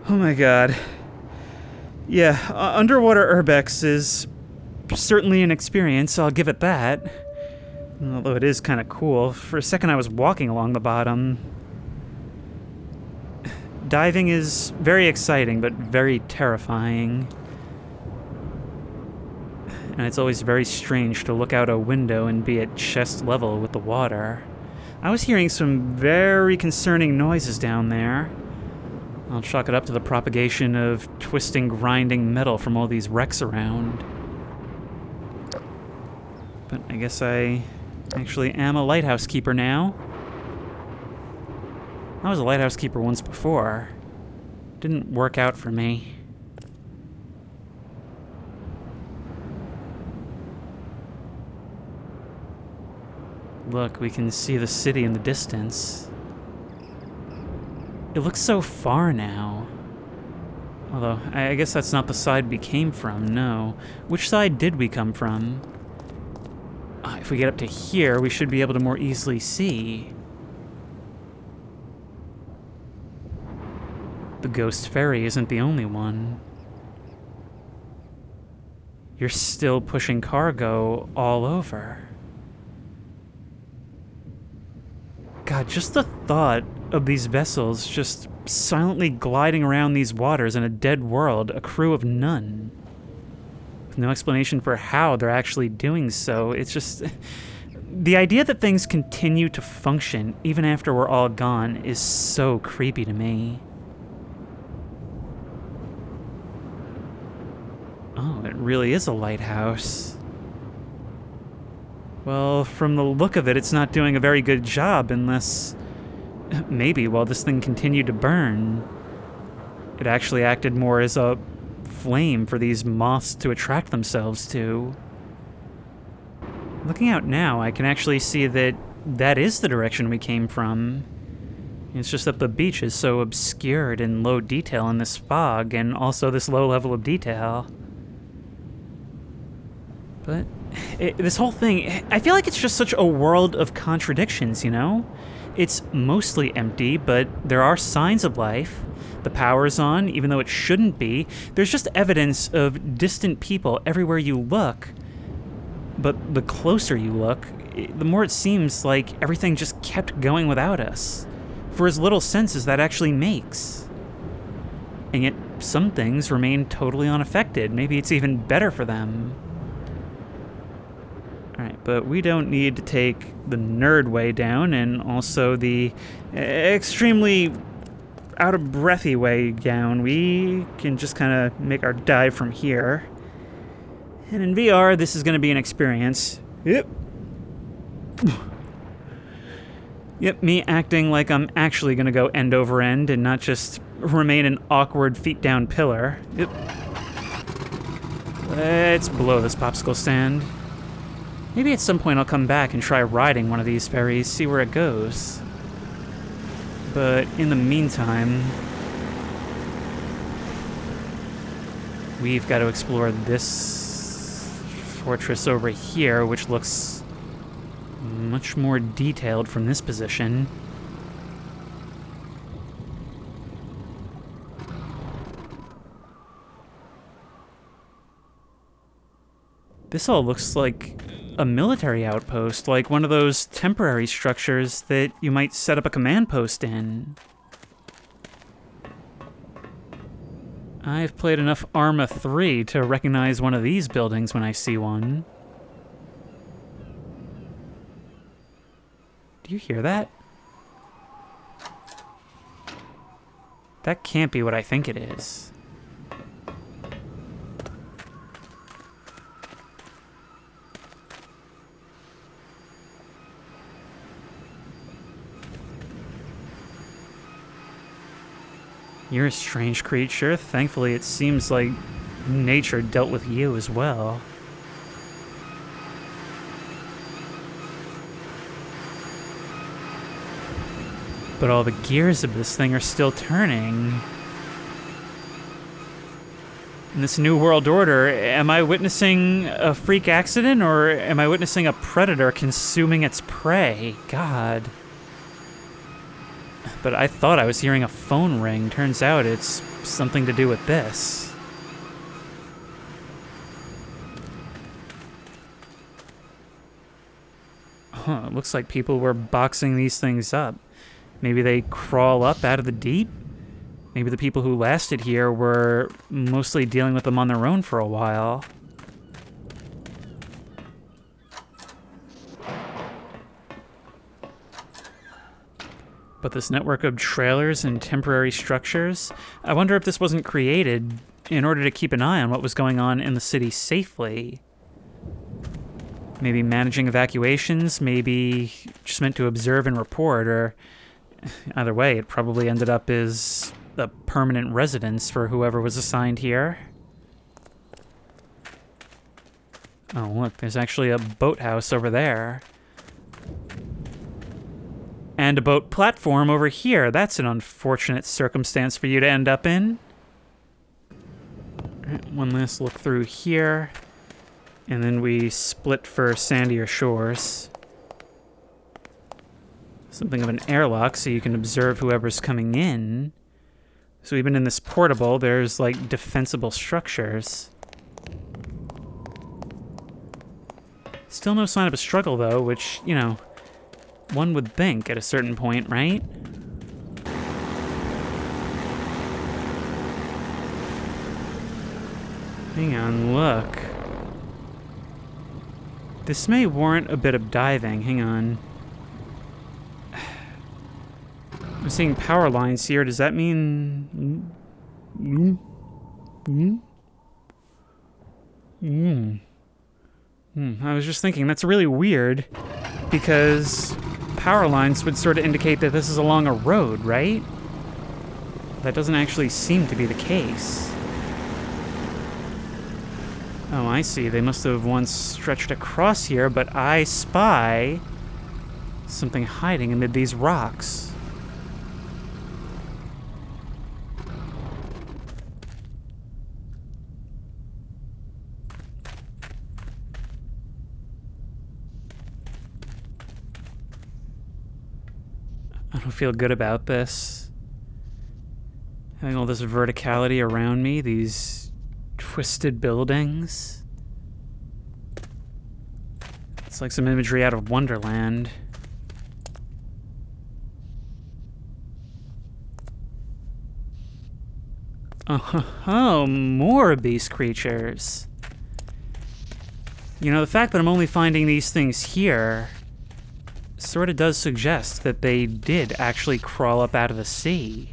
Oh my god. Yeah, underwater urbex is certainly an experience, I'll give it that. Although it is kind of cool. For a second I was walking along the bottom. Diving is very exciting, but very terrifying. And it's always very strange to look out a window and be at chest level with the water. I was hearing some very concerning noises down there. I'll chalk it up to the propagation of twisting, grinding metal from all these wrecks around. But I guess I actually am a lighthouse keeper now. I was a lighthouse keeper once before. Didn't work out for me. Look, we can see the city in the distance. It looks so far now. Although, I guess that's not the side we came from, no. Which side did we come from? If we get up to here, we should be able to more easily see. The ghost ferry isn't the only one. You're still pushing cargo all over. God, just the thought of these vessels just silently gliding around these waters in a dead world, a crew of none. With no explanation for how they're actually doing so. It's just... The idea that things continue to function even after we're all gone is so creepy to me. Oh, it really is a lighthouse. Well, from the look of it, it's not doing a very good job unless... Maybe while this thing continued to burn, it actually acted more as a flame for these moths to attract themselves to. Looking out now, I can actually see that that is the direction we came from. It's just that the beach is so obscured in low detail in this fog, and also this low level of detail. But this whole thing, I feel like it's just such a world of contradictions, you know? It's mostly empty, but there are signs of life. The power's on, even though it shouldn't be. There's just evidence of distant people everywhere you look. But the closer you look, the more it seems like everything just kept going without us, for as little sense as that actually makes. And yet, some things remain totally unaffected. Maybe it's even better for them. Alright, but we don't need to take the nerd way down and also the extremely out-of-breathy way down. We can just kind of make our dive from here. And in VR, this is going to be an experience. Yep. Yep, me acting like I'm actually going to go end over end and not just remain an awkward feet-down pillar. Yep. It's below this popsicle stand. Maybe at some point I'll come back and try riding one of these ferries, see where it goes. But in the meantime, we've got to explore this fortress over here, which looks much more detailed from this position. This all looks like a military outpost, like one of those temporary structures that you might set up a command post in. I've played enough Arma 3 to recognize one of these buildings when I see one. Do you hear that? That can't be what I think it is. You're a strange creature. Thankfully, it seems like nature dealt with you as well. But all the gears of this thing are still turning. In this new world order, am I witnessing a freak accident, or am I witnessing a predator consuming its prey? God. But I thought I was hearing a phone ring. Turns out it's something to do with this. Huh, it looks like people were boxing these things up. Maybe they crawl up out of the deep? Maybe the people who lasted here were mostly dealing with them on their own for a while. But this network of trailers and temporary structures, I wonder if this wasn't created in order to keep an eye on what was going on in the city safely. Maybe managing evacuations, maybe just meant to observe and report, or either way, it probably ended up as a permanent residence for whoever was assigned here. Oh, look, there's actually a boathouse over there. And a boat platform over here. That's an unfortunate circumstance for you to end up in. All right, one last look through here. And then we split for sandier shores. Something of an airlock so you can observe whoever's coming in. So even in this portable, there's like defensible structures. Still no sign of a struggle though, which, you know, one would think at a certain point, right? Hang on, look. This may warrant a bit of diving. Hang on. I'm seeing power lines here. Does that mean... I was just thinking, that's really weird, because power lines would sort of indicate that this is along a road, right? That doesn't actually seem to be the case. Oh, I see. They must have once stretched across here, but I spy something hiding amid these rocks. I don't feel good about this. Having all this verticality around me, these twisted buildings. It's like some imagery out of Wonderland. Oh, more of these creatures. You know, the fact that I'm only finding these things here sort of does suggest that they did actually crawl up out of the sea.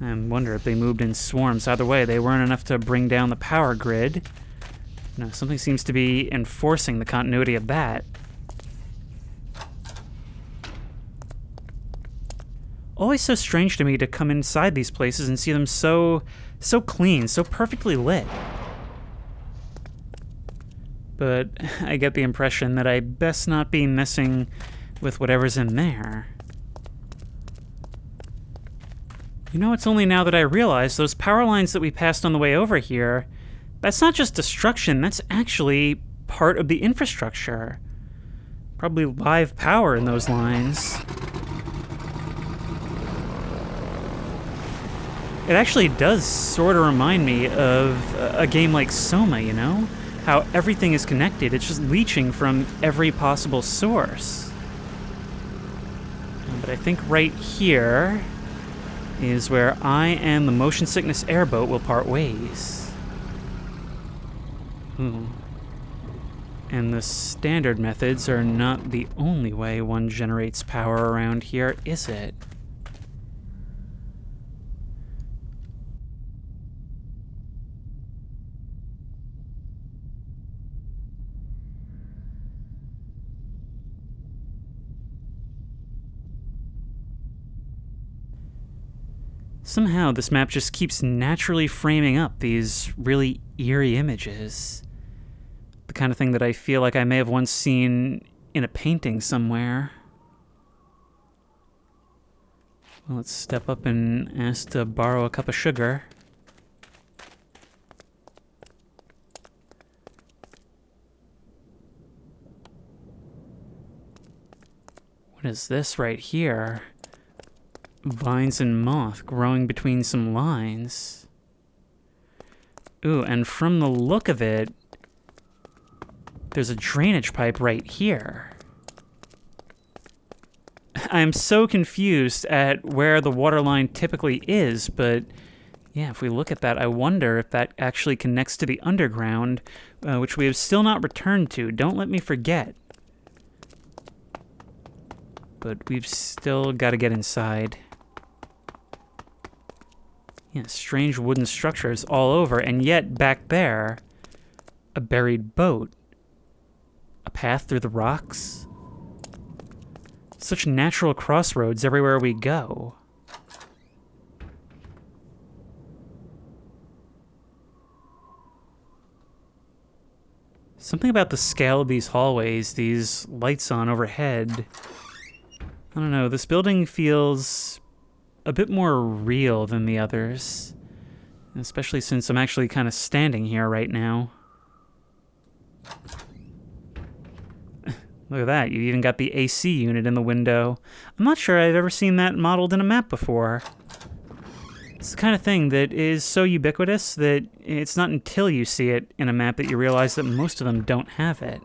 I wonder if they moved in swarms. Either way, they weren't enough to bring down the power grid. No, something seems to be enforcing the continuity of that. Always so strange to me to come inside these places and see them so clean, so perfectly lit. But I get the impression that I best not be messing with whatever's in there. You know, it's only now that I realize those power lines that we passed on the way over here, that's not just destruction, that's actually part of the infrastructure. Probably live power in those lines. It actually does sort of remind me of a game like Soma, you know? how everything is connected. It's just leaching from every possible source. But I think right here is where I and the motion sickness airboat will part ways. Ooh. And the standard methods are not the only way one generates power around here, is it? Somehow this map just keeps naturally framing up these really eerie images. The kind of thing that I feel like I may have once seen in a painting somewhere. Well, let's step up and ask to borrow a cup of sugar. What is this right here? Vines and moth growing between some lines. Ooh, and from the look of it, there's a drainage pipe right here. I'm so confused at where the water line typically is, but yeah, if we look at that, I wonder if that actually connects to the underground, which we have still not returned to. Don't let me forget. But we've still got to get inside. Yeah, strange wooden structures all over, and yet back there, a buried boat. A path through the rocks. Such natural crossroads everywhere we go. Something about the scale of these hallways, these lights on overhead. I don't know, this building feels a bit more real than the others, especially since I'm actually kind of standing here right now. Look at that, you even got the AC unit in the window. I'm not sure I've ever seen that modeled in a map before. It's the kind of thing that is so ubiquitous that it's not until you see it in a map that you realize that most of them don't have it.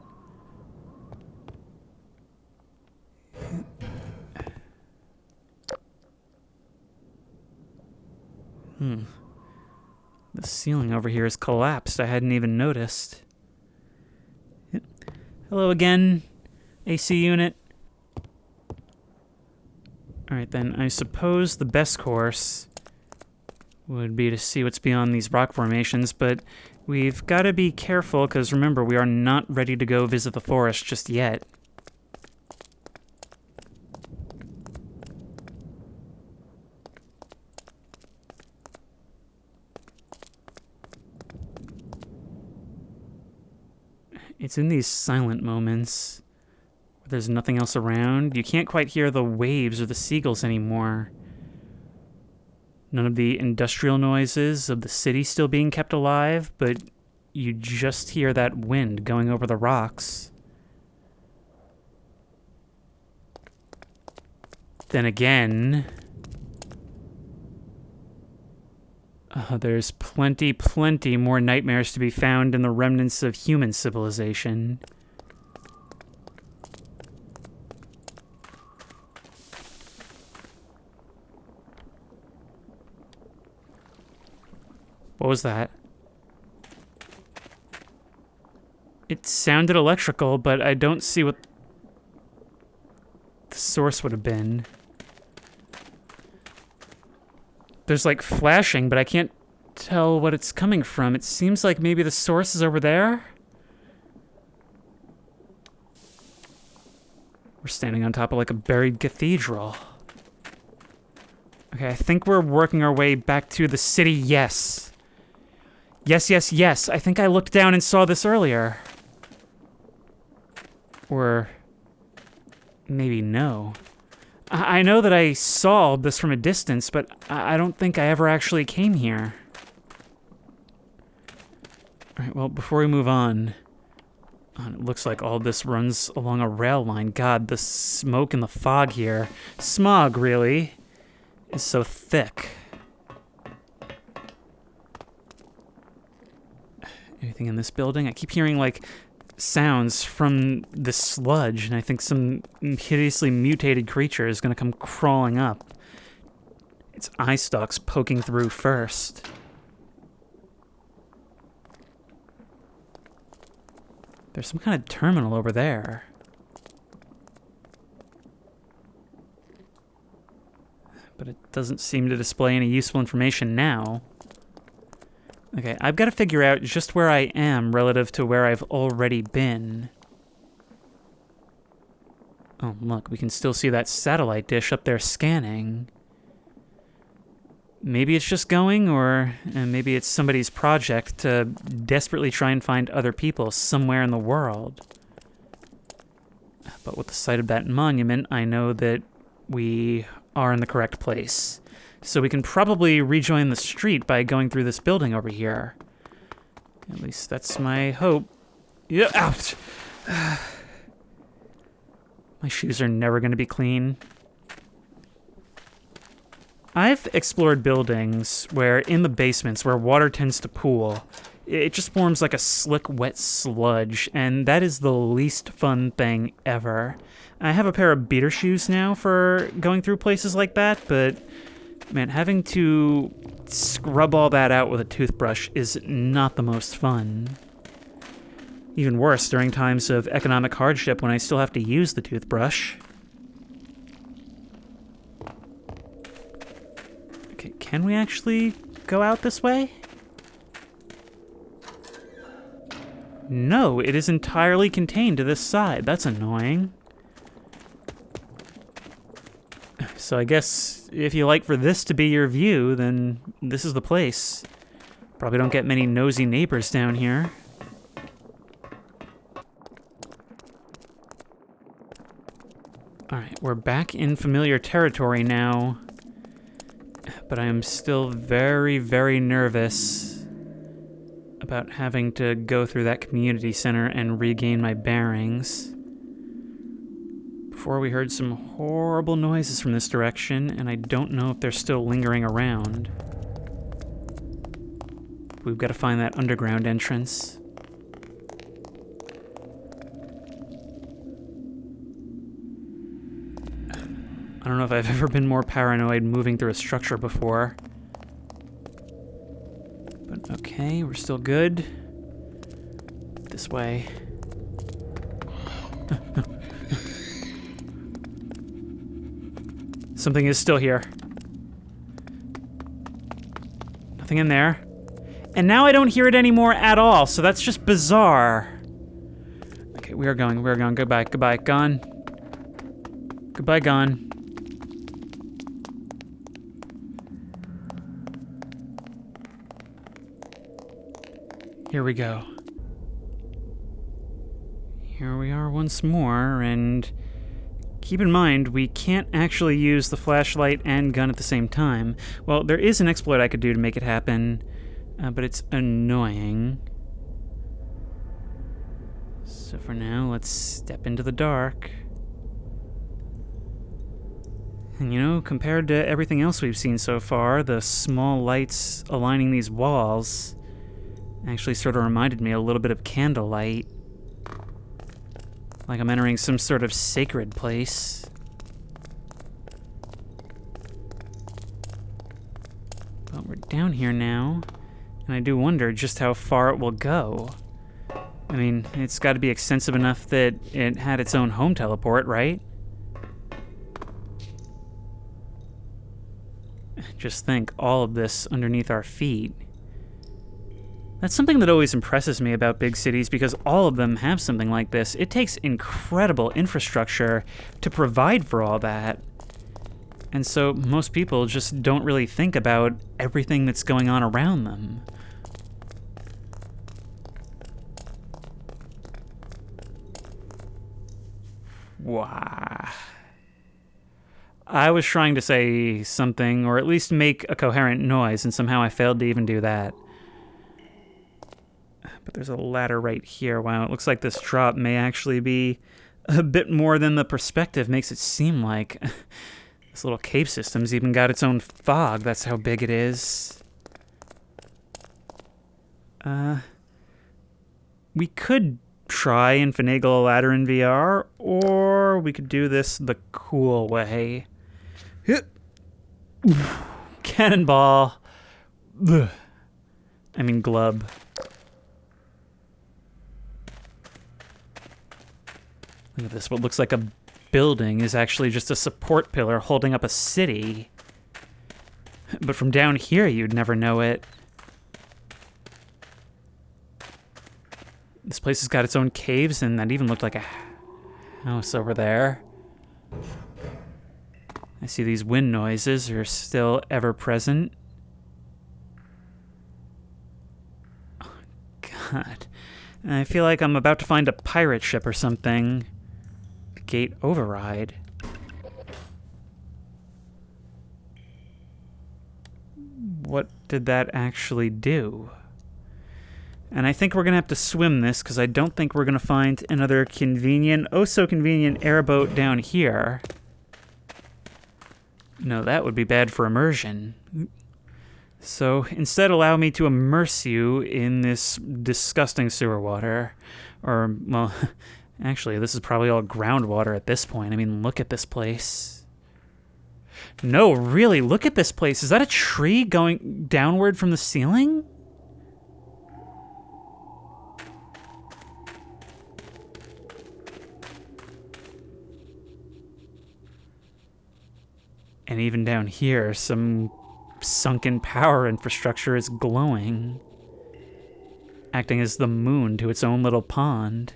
The ceiling over here is collapsed. I hadn't even noticed. Hello again, AC unit. Alright then, I suppose the best course would be to see what's beyond these rock formations, but we've got to be careful because remember, we are not ready to go visit the forest just yet. It's in these silent moments where there's nothing else around. You can't quite hear the waves or the seagulls anymore. None of the industrial noises of the city still being kept alive, but you just hear that wind going over the rocks. Then again, there's plenty more nightmares to be found in the remnants of human civilization. What was that? It sounded electrical, but I don't see what the source would have been. There's like flashing, but I can't tell what it's coming from. It seems like maybe the source is over there. We're standing on top of like a buried cathedral. Okay, I think we're working our way back to the city. Yes. Yes. I think I looked down and saw this earlier. Or maybe no. I know that I saw this from a distance, but I don't think I ever actually came here. Alright, well, before we move on, it looks like all this runs along a rail line. God, the smoke and the fog here, smog really, is so thick. Anything in this building? I keep hearing, like, sounds from the sludge, and I think some hideously mutated creature is going to come crawling up. Its eye stalks poking through first. There's some kind of terminal over there. But it doesn't seem to display any useful information now. Okay, I've got to figure out just where I am relative to where I've already been. Oh, look, we can still see that satellite dish up there scanning. Maybe it's just going, or maybe it's somebody's project to desperately try and find other people somewhere in the world. But with the sight of that monument, I know that we are in the correct place. So we can probably rejoin the street by going through this building over here. At least that's my hope. Yeah, ouch! My shoes are never going to be clean. I've explored buildings where in the basements where water tends to pool, it just forms like a slick, wet sludge, and that is the least fun thing ever. I have a pair of beater shoes now for going through places like that, but man, having to scrub all that out with a toothbrush is not the most fun. Even worse during times of economic hardship when I still have to use the toothbrush. Okay, can we actually go out this way? No, it is entirely contained to this side. That's annoying. So I guess if you like for this to be your view, then this is the place. Probably don't get many nosy neighbors down here. Alright, we're back in familiar territory now. But I am still very, very nervous about having to go through that community center and regain my bearings. Before we heard some horrible noises from this direction, and I don't know if they're still lingering around. We've got to find that underground entrance. I don't know if I've ever been more paranoid moving through a structure before. But okay, we're still good. This way. Something is still here. Nothing in there. And now I don't hear it anymore at all, so that's just bizarre. Okay, we are going. Goodbye, gone. Goodbye, gone. Here we go. Here we are once more, and keep in mind, we can't actually use the flashlight and gun at the same time. Well, there is an exploit I could do to make it happen, but it's annoying. So for now, let's step into the dark. And you know, compared to everything else we've seen so far, the small lights aligning these walls actually sort of reminded me a little bit of candlelight. Like I'm entering some sort of sacred place. But we're down here now, and I do wonder just how far it will go. I mean, it's got to be extensive enough that it had its own home teleport, right? Just think, all of this underneath our feet. That's something that always impresses me about big cities, because all of them have something like this. It takes incredible infrastructure to provide for all that. And so most people just don't really think about everything that's going on around them. Wow. I was trying to say something, or at least make a coherent noise, and somehow I failed to even do that. But there's a ladder right here. Wow, it looks like this drop may actually be a bit more than the perspective makes it seem like. This little cave system's even got its own fog. That's how big it is. we could try and finagle a ladder in VR, or we could do this the cool way. Cannonball. Ugh. I mean glub. Look at this. What looks like a building is actually just a support pillar holding up a city. But from down here, you'd never know it. This place has got its own caves, and that even looked like a house over there. I see these wind noises are still ever present. Oh, God. I feel like I'm about to find a pirate ship or something. Gate override. What did that actually do? And I think we're going to have to swim this, because I don't think we're going to find another convenient, oh so convenient airboat down here. No, that would be bad for immersion. So instead, allow me to immerse you in this disgusting sewer water. Or, well, actually, this is probably all groundwater at this point. I mean, look at this place. No, really, look at this place. Is that a tree going downward from the ceiling? And even down here, some sunken power infrastructure is glowing, acting as the moon to its own little pond.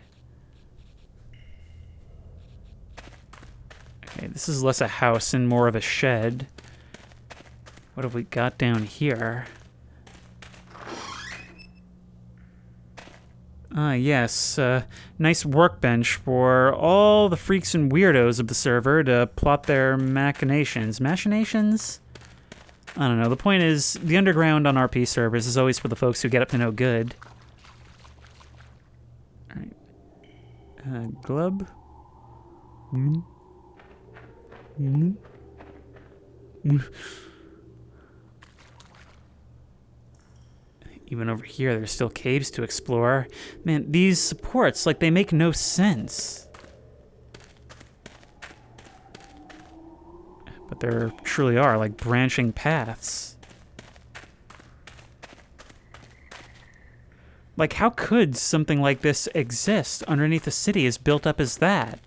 Okay, this is less a house and more of a shed. What have we got down here? Ah, yes, nice workbench for all the freaks and weirdos of the server to plot their machinations. Machinations? I don't know. The point is, the underground on RP servers is always for the folks who get up to no good. Alright. Glub. Even over here, there's still caves to explore. Man, these supports, like, they make no sense. But there truly are, like, branching paths. Like, how could something like this exist underneath a city as built up as that?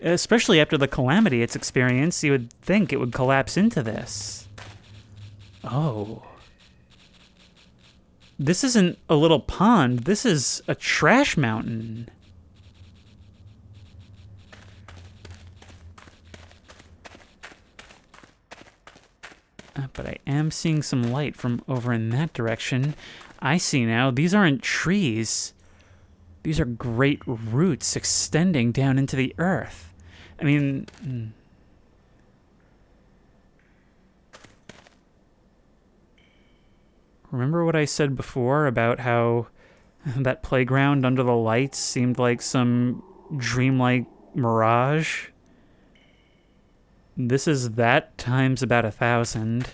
Especially after the calamity it's experienced, you would think it would collapse into this. Oh. This isn't a little pond, this is a trash mountain. But I am seeing some light from over in that direction. I see now, these aren't trees. These are great roots extending down into the earth. I mean... Remember what I said before about how that playground under the lights seemed like some dreamlike mirage? This is that times about 1,000.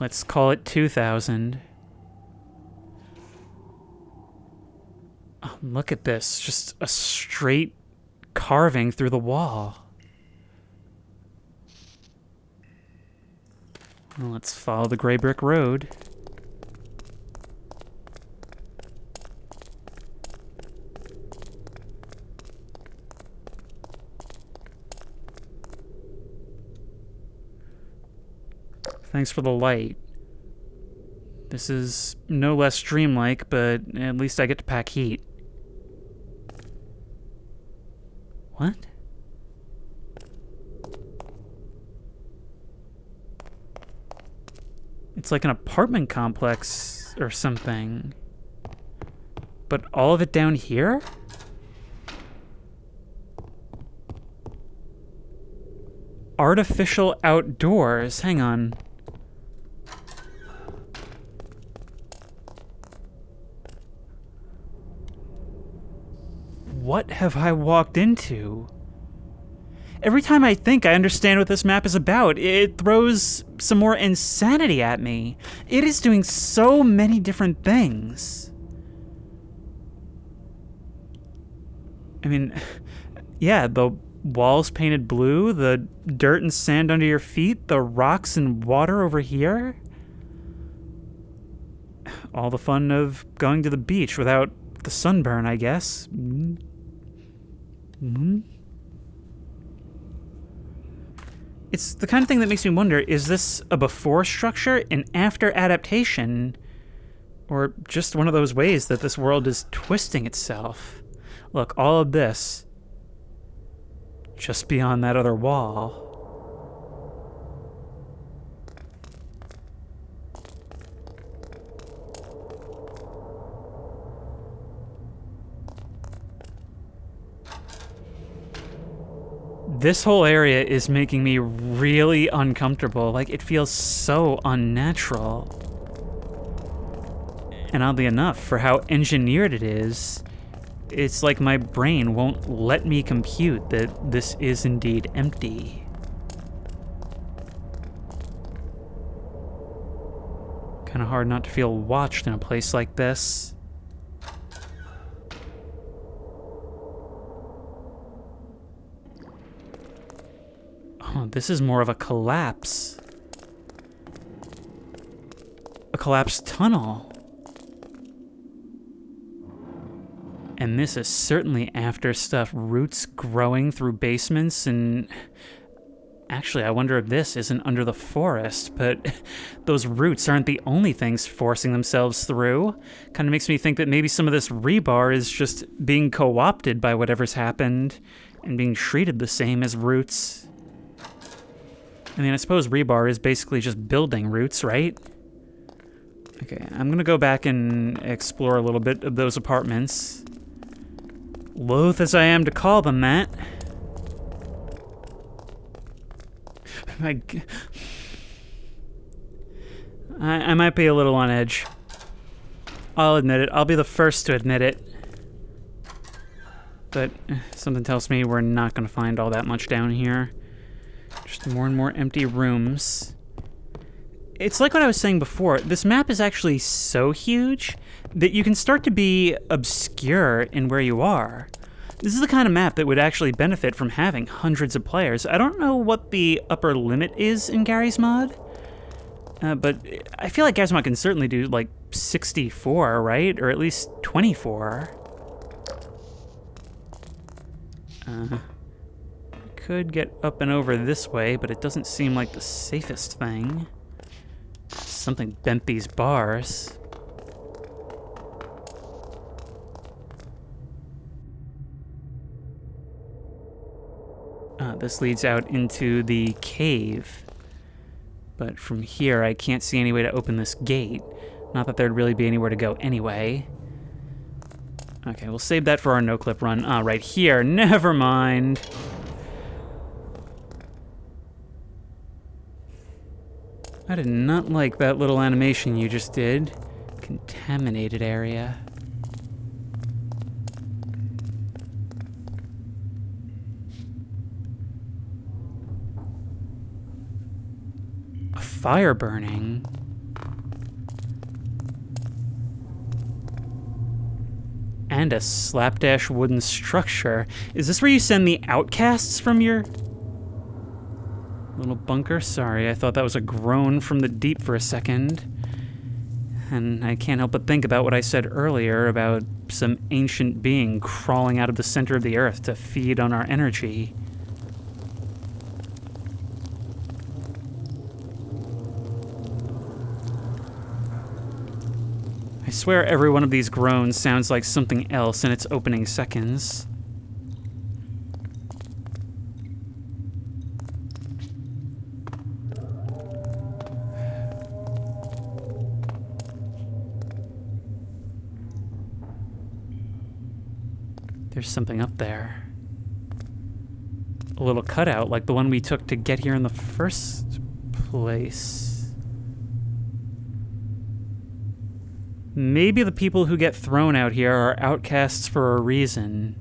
Let's call it 2,000. Oh, look at this. Just a straight carving through the wall. Well, let's follow the gray brick road. Thanks for the light. This is no less dreamlike, but at least I get to pack heat. What? It's like an apartment complex or something. But all of it down here? Artificial outdoors. Hang on. What have I walked into? Every time I think I understand what this map is about, it throws some more insanity at me. It is doing so many different things. I mean, yeah, the walls painted blue, the dirt and sand under your feet, the rocks and water over here. All the fun of going to the beach without the sunburn, I guess. It's the kind of thing that makes me wonder, is this a before structure, an after adaptation, or just one of those ways that this world is twisting itself? Look, all of this, just beyond that other wall. This whole area is making me really uncomfortable. Like, it feels so unnatural. And oddly enough, for how engineered it is, it's like my brain won't let me compute that this is indeed empty. Kind of hard not to feel watched in a place like this. Oh, this is more of a collapse. A collapsed tunnel. And this is certainly after stuff, roots growing through basements, and actually I wonder if this isn't under the forest, but those roots aren't the only things forcing themselves through. Kind of makes me think that maybe some of this rebar is just being co-opted by whatever's happened and being treated the same as roots. I mean, I suppose rebar is basically just building roots, right? Okay, I'm gonna go back and explore a little bit of those apartments. Loath as I am to call them that. I might be a little on edge. I'll admit it. I'll be the first to admit it. But something tells me we're not gonna find all that much down here. Just more and more empty rooms. It's like what I was saying before. This map is actually so huge that you can start to be obscure in where you are. This is the kind of map that would actually benefit from having hundreds of players. I don't know what the upper limit is in Garry's Mod, but I feel like Garry's Mod can certainly do like 64, right? Or at least 24. Could get up and over this way, but it doesn't seem like the safest thing. Something bent these bars. This leads out into the cave. But from here, I can't see any way to open this gate. Not that there'd really be anywhere to go anyway. Okay, we'll save that for our no-clip run. Right here. Never mind. I did not like that little animation you just did. Contaminated area. A fire burning. And a slapdash wooden structure. Is this where you send the outcasts from your little bunker? Sorry, I thought that was a groan from the deep for a second. And I can't help but think about what I said earlier about some ancient being crawling out of the center of the earth to feed on our energy. I swear every one of these groans sounds like something else in its opening seconds. There's something up there. A little cutout like the one we took to get here in the first place. Maybe the people who get thrown out here are outcasts for a reason.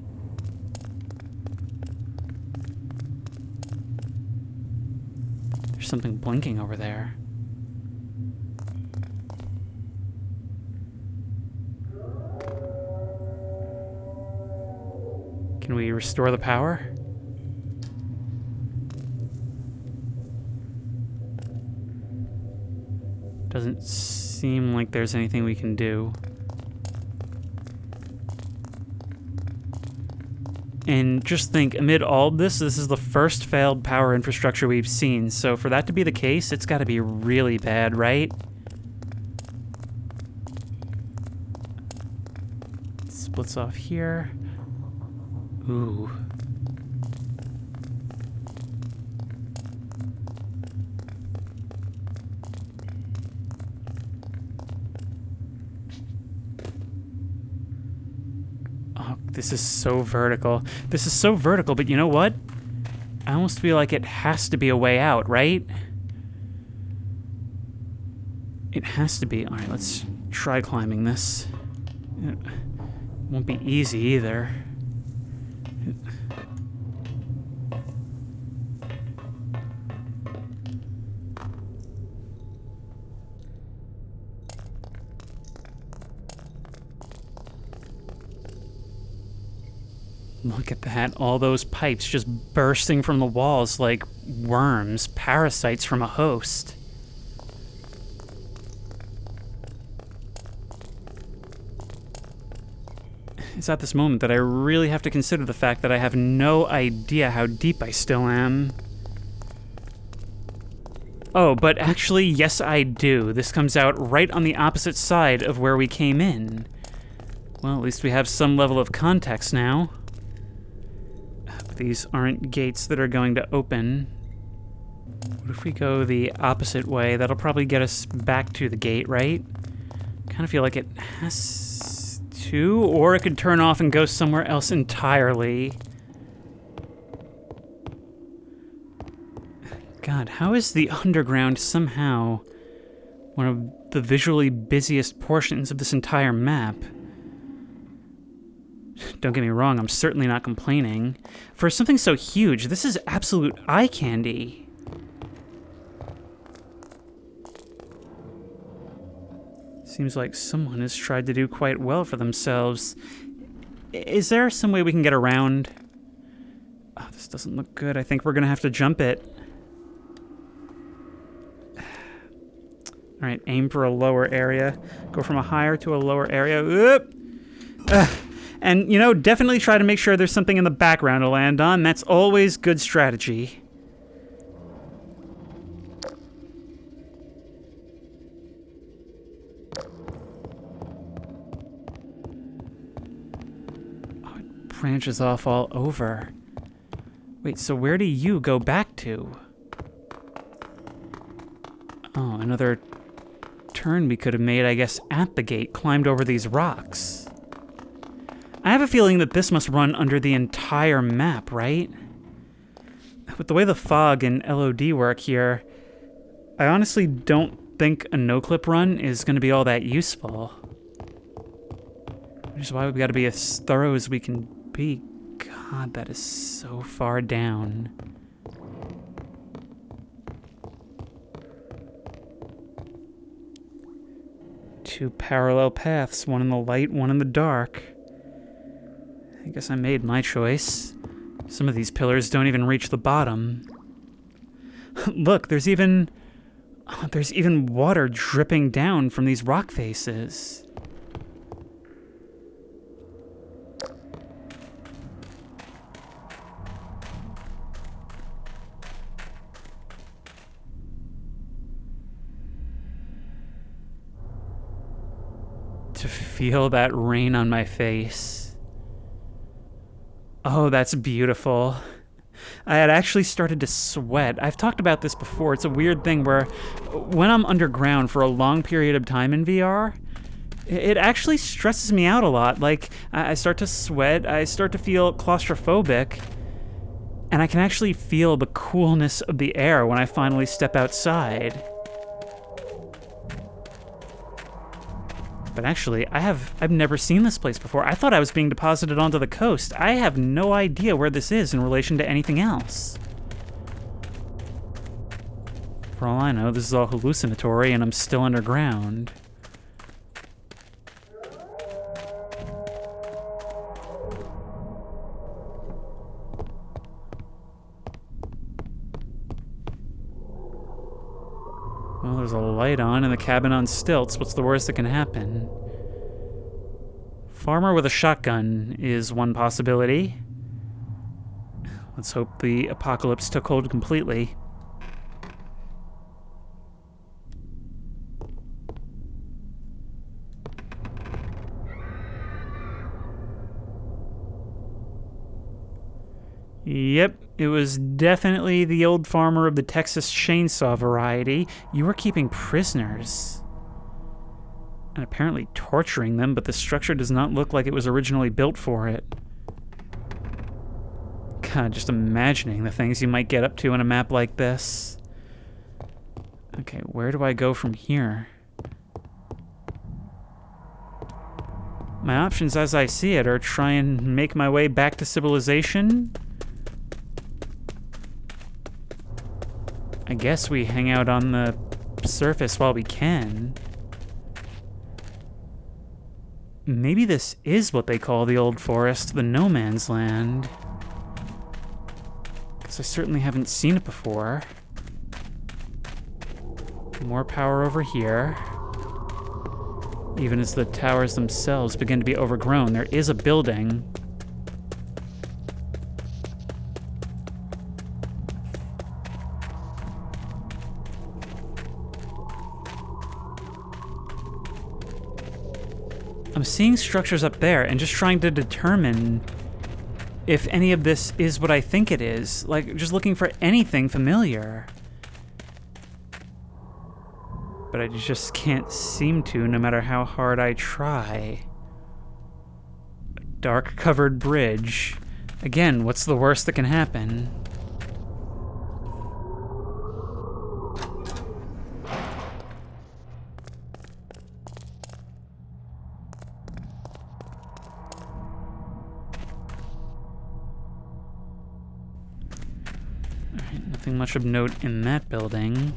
There's something blinking over there. Can we restore the power? Doesn't seem like there's anything we can do. And just think, amid all of this is the first failed power infrastructure we've seen. So for that to be the case, it's got to be really bad, right? Splits off here. Ooh. Oh, this is so vertical. This is so vertical, but you know what? I almost feel like it has to be a way out, right? It has to be. All right, let's try climbing this. It won't be easy either. Look at that, all those pipes just bursting from the walls like worms, parasites from a host. It's at this moment that I really have to consider the fact that I have no idea how deep I still am. Oh, but actually, yes I do. This comes out right on the opposite side of where we came in. Well, at least we have some level of context now. These aren't gates that are going to open. What if we go the opposite way? That'll probably get us back to the gate, right? Kind of feel like it has to, or it could turn off and go somewhere else entirely. God, how is the underground somehow one of the visually busiest portions of this entire map? Don't get me wrong, I'm certainly not complaining. For something so huge, this is absolute eye candy. Seems like someone has tried to do quite well for themselves. Is there some way we can get around? Oh, this doesn't look good. I think we're gonna have to jump it. All right, aim for a lower area. Go from a higher to a lower area. Whoop! And, you know, definitely try to make sure there's something in the background to land on. That's always good strategy. Oh, it branches off all over. Wait, so where do you go back to? Oh, another turn we could have made, I guess, at the gate, climbed over these rocks. I have a feeling that this must run under the entire map, right? With the way the fog and LOD work here, I honestly don't think a no-clip run is going to be all that useful. Which is why we've got to be as thorough as we can be. God, that is so far down. Two parallel paths, one in the light, one in the dark. I guess I made my choice. Some of these pillars don't even reach the bottom. Look, there's even water dripping down from these rock faces. To feel that rain on my face. Oh, that's beautiful. I had actually started to sweat. I've talked about this before. It's a weird thing where when I'm underground for a long period of time in VR, it actually stresses me out a lot. Like, I start to sweat, I start to feel claustrophobic, and I can actually feel the coolness of the air when I finally step outside. But actually, I've never seen this place before. I thought I was being deposited onto the coast. I have no idea where this is in relation to anything else. For all I know, this is all hallucinatory and I'm still underground. Well, there's a light on in the cabin on stilts. What's the worst that can happen? Farmer with a shotgun is one possibility. Let's hope the apocalypse took hold completely. Yep, it was definitely the old farmer of the Texas chainsaw variety. You were keeping prisoners. And apparently torturing them, but the structure does not look like it was originally built for it. God, just imagining the things you might get up to in a map like this. Okay, where do I go from here? My options as I see it are try and make my way back to civilization. I guess we hang out on the surface while we can. Maybe this is what they call the old forest, the no man's land. Because I certainly haven't seen it before. More power over here. Even as the towers themselves begin to be overgrown, there is a building. I'm seeing structures up there and just trying to determine if any of this is what I think it is. Like, just looking for anything familiar. But I just can't seem to, no matter how hard I try. A dark covered bridge. Again, what's the worst that can happen? Alright, nothing much of note in that building.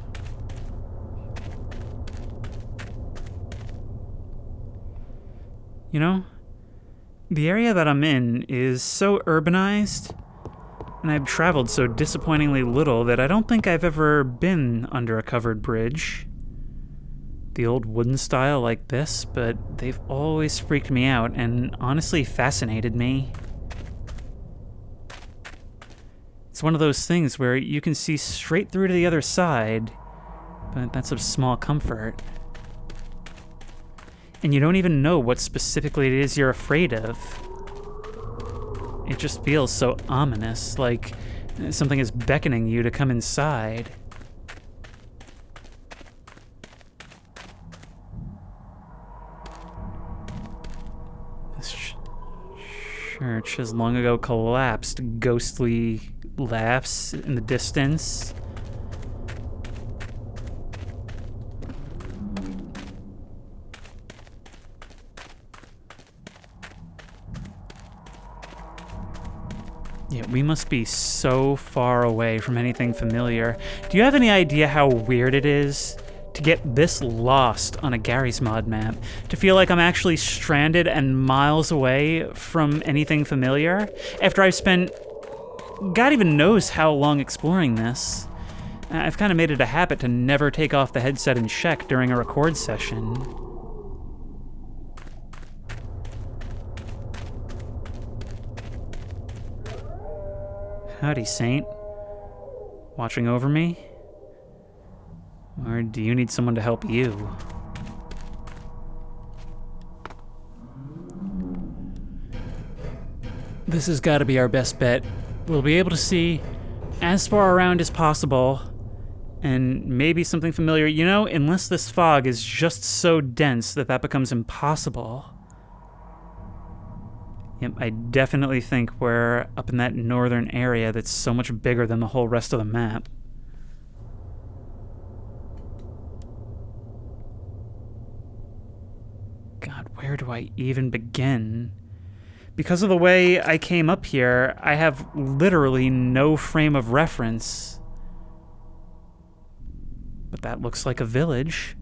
You know, the area that I'm in is so urbanized, and I've traveled so disappointingly little that I don't think I've ever been under a covered bridge. The old wooden style like this, but they've always freaked me out and honestly fascinated me. It's one of those things where you can see straight through to the other side, but that's of small comfort. And you don't even know what specifically it is you're afraid of. It just feels so ominous, like something is beckoning you to come inside. This church has long ago collapsed, ghostly laughs in the distance. Yeah, we must be so far away from anything familiar. Do you have any idea how weird it is to get this lost on a Garry's Mod map? To feel like I'm actually stranded and miles away from anything familiar? After I've spent God even knows how long exploring this. I've kind of made it a habit to never take off the headset and check during a record session. Howdy, Saint. Watching over me? Or do you need someone to help you? This has got to be our best bet. We'll be able to see as far around as possible, and maybe something familiar, you know, unless this fog is just so dense that that becomes impossible. Yep, I definitely think we're up in that northern area that's so much bigger than the whole rest of the map. God, where do I even begin? Because of the way I came up here, I have literally no frame of reference. But that looks like a village.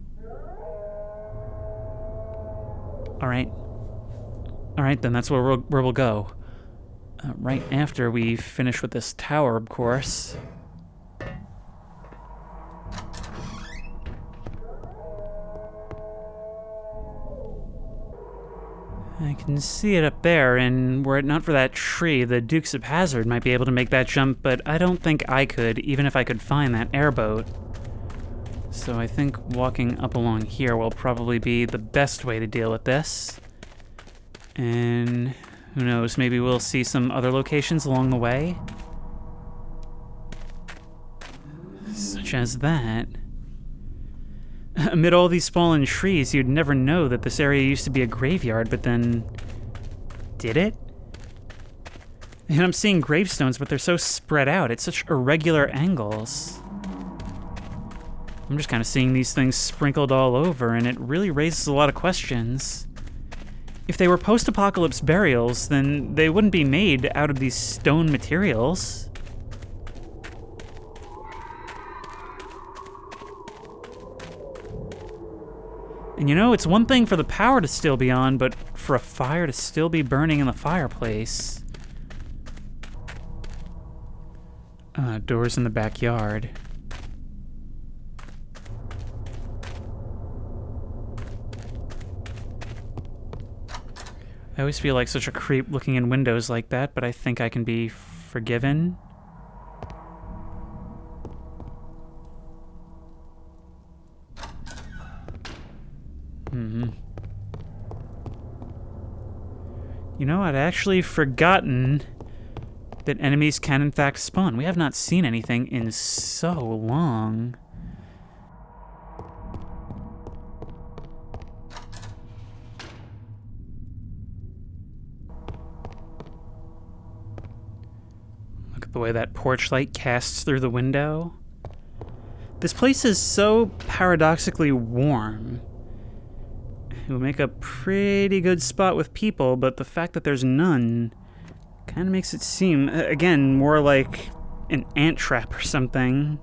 Alright. Alright, then that's where we'll go. Right after we finish with this tower, of course. I can see it up there, and were it not for that tree, the Dukes of Hazzard might be able to make that jump, but I don't think I could, even if I could find that airboat. So I think walking up along here will probably be the best way to deal with this. And who knows, maybe we'll see some other locations along the way. Such as that. Amid all these fallen trees, you'd never know that this area used to be a graveyard, but then... did it? And I'm seeing gravestones, but they're so spread out. It's such irregular angles. I'm just kind of seeing these things sprinkled all over, and it really raises a lot of questions. If they were post-apocalypse burials, then they wouldn't be made out of these stone materials. And you know, it's one thing for the power to still be on, but for a fire to still be burning in the fireplace. Doors in the backyard. I always feel like such a creep looking in windows like that, but I think I can be forgiven. You know, I'd actually forgotten that enemies can in fact spawn. We have not seen anything in so long. Look at the way that porch light casts through the window. This place is so paradoxically warm. It would make a pretty good spot with people, but the fact that there's none kind of makes it seem, again, more like an ant trap or something.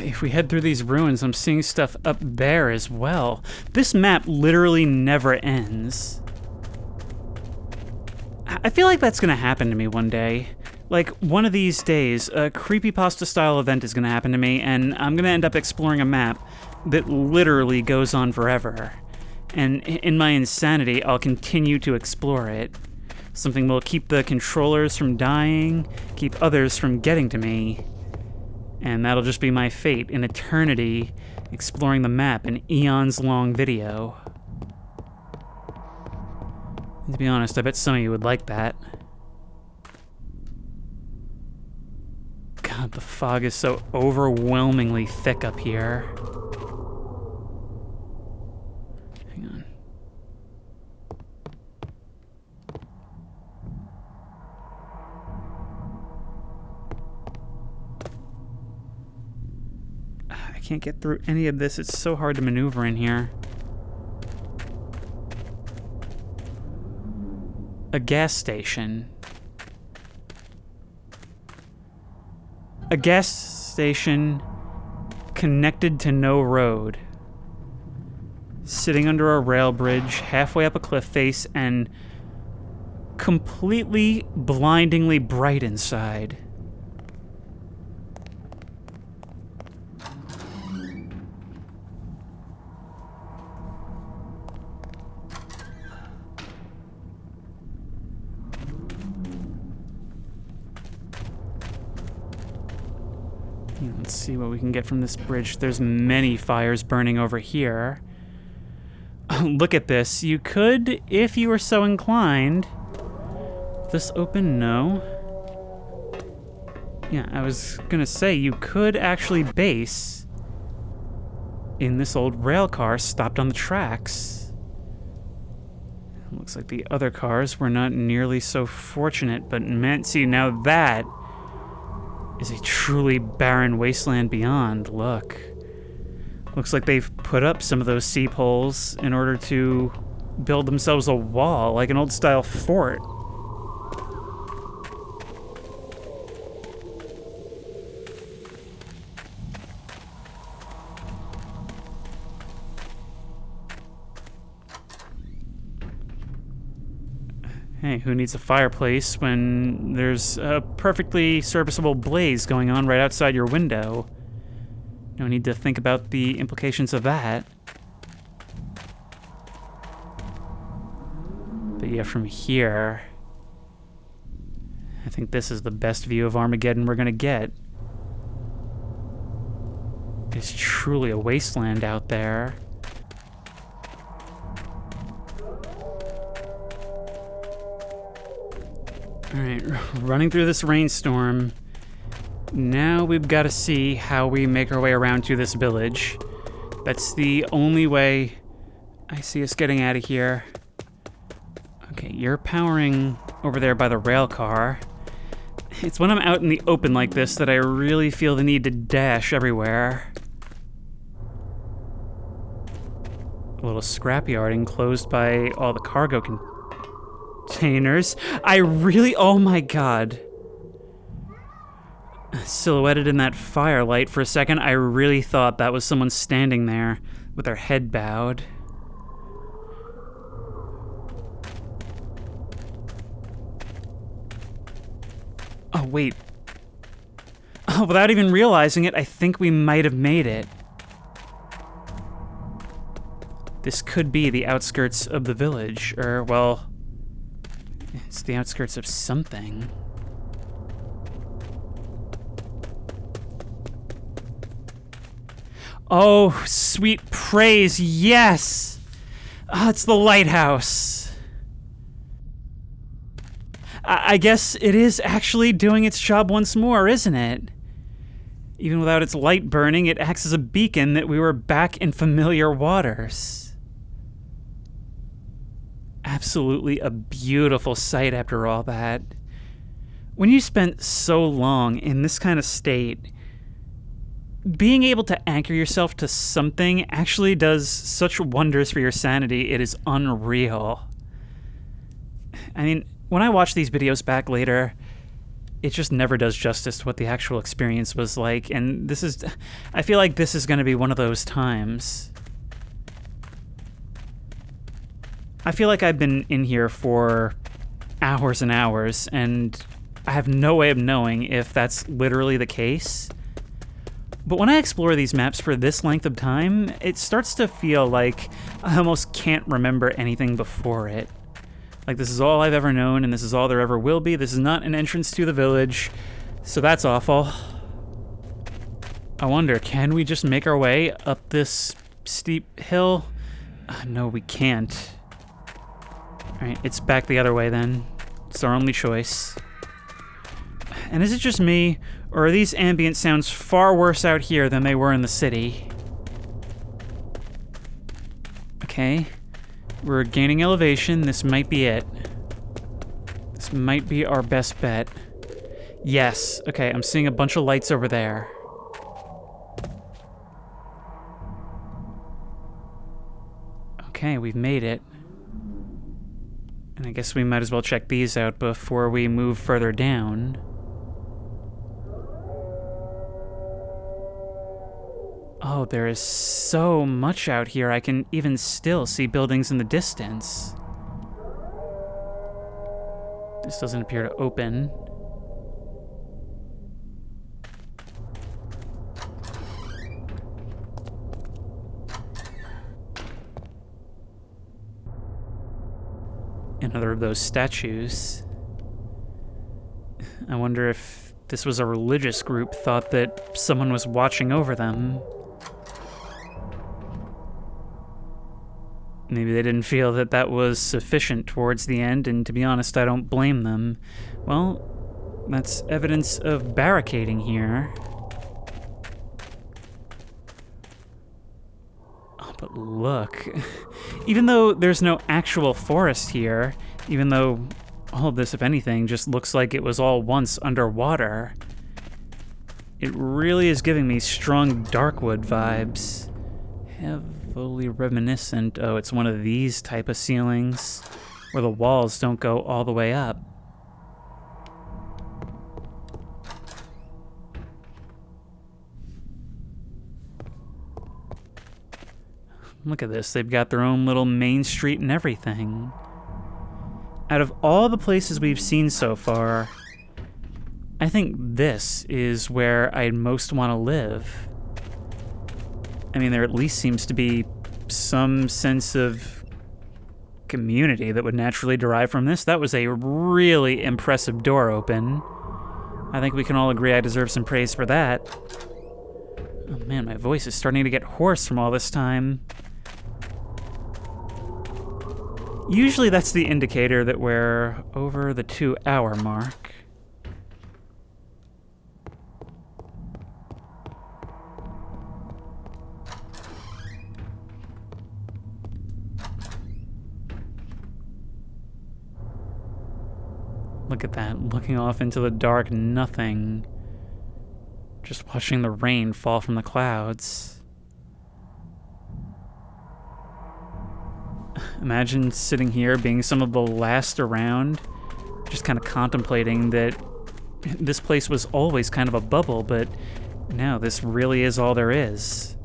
If we head through these ruins, I'm seeing stuff up there as well. This map literally never ends. I feel like that's gonna happen to me one day. Like, one of these days, a creepypasta-style event is gonna happen to me, and I'm gonna end up exploring a map that literally goes on forever. And in my insanity, I'll continue to explore it. Something will keep the controllers from dying, keep others from getting to me. And that'll just be my fate, an eternity exploring the map, an eons-long video. And to be honest, I bet some of you would like that. God, the fog is so overwhelmingly thick up here. Hang on. I can't get through any of this. It's so hard to maneuver in here. A gas station. A gas station connected to no road. Sitting under a rail bridge, halfway up a cliff face, and completely blindingly bright inside. Let's see what we can get from this bridge. There's many fires burning over here. Look at this. You could, if you were so inclined... This open? No. Yeah, I was gonna say, you could actually base in this old rail car stopped on the tracks. Looks like the other cars were not nearly so fortunate, but man, see, now that is a truly barren wasteland beyond. Look. Looks like they've put up some of those sea poles in order to build themselves a wall, like an old-style fort. Hey, who needs a fireplace when there's a perfectly serviceable blaze going on right outside your window? No need to think about the implications of that. But yeah, from here, I think this is the best view of Armageddon we're gonna get. It's truly a wasteland out there. Alright, running through this rainstorm. Now we've got to see how we make our way around to this village. That's the only way I see us getting out of here. Okay, you're powering over there by the rail car. It's when I'm out in the open like this that I really feel the need to dash everywhere. A little scrapyard enclosed by all the cargo containers. Oh my god. Silhouetted in that firelight for a second, I really thought that was someone standing there with their head bowed. Oh, wait. Oh, without even realizing it, I think we might have made it. This could be the outskirts of the village, or, well, it's the outskirts of something. Oh, sweet praise, yes! Oh, it's the lighthouse. I guess it is actually doing its job once more, isn't it? Even without its light burning, it acts as a beacon that we were back in familiar waters. Absolutely a beautiful sight after all that. When you spent so long in this kind of state, being able to anchor yourself to something actually does such wonders for your sanity. It is unreal. I mean, when I watch these videos back later, it just never does justice to what the actual experience was like, and I feel like this is going to be one of those times. I feel like I've been in here for hours and hours, and I have no way of knowing if that's literally the case. But when I explore these maps for this length of time, it starts to feel like I almost can't remember anything before it. Like, this is all I've ever known, and this is all there ever will be. This is not an entrance to the village, so that's awful. I wonder, can we just make our way up this steep hill? No, we can't. Alright, it's back the other way then. It's our only choice. And is it just me, or are these ambient sounds far worse out here than they were in the city? Okay. We're gaining elevation. This might be it. This might be our best bet. Yes. Okay, I'm seeing a bunch of lights over there. Okay, we've made it. And I guess we might as well check these out before we move further down. Oh, there is so much out here. I can even still see buildings in the distance. This doesn't appear to open. Another of those statues. I wonder if this was a religious group thought that someone was watching over them. Maybe they didn't feel that that was sufficient towards the end, and to be honest, I don't blame them. Well, that's evidence of barricading here. Oh, but look. Even though there's no actual forest here, even though all of this, if anything, just looks like it was all once underwater, it really is giving me strong Darkwood vibes. Heavily reminiscent. Oh, it's one of these type of ceilings where the walls don't go all the way up. Look at this. They've got their own little main street and everything. Out of all the places we've seen so far, I think this is where I'd most want to live. I mean, there at least seems to be some sense of community that would naturally derive from this. That was a really impressive door open. I think we can all agree I deserve some praise for that. Oh man, my voice is starting to get hoarse from all this time. Usually that's the indicator that we're over the 2-hour mark. Look at that, looking off into the dark nothing. Just watching the rain fall from the clouds. Imagine sitting here being some of the last around, just kind of contemplating that this place was always kind of a bubble, but now this really is all there is.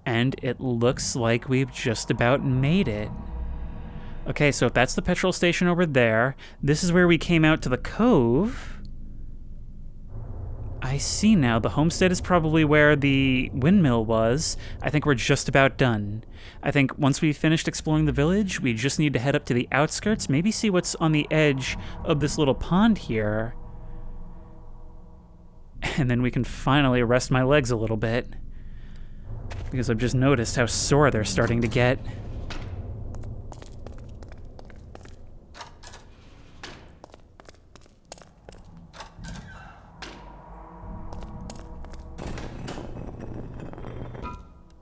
And it looks like we've just about made it. Okay, so if that's the petrol station over there, this is where we came out to the cove. I see now, the homestead is probably where the windmill was. I think we're just about done. I think once we've finished exploring the village, we just need to head up to the outskirts, maybe see what's on the edge of this little pond here. And then we can finally rest my legs a little bit. Because I've just noticed how sore they're starting to get.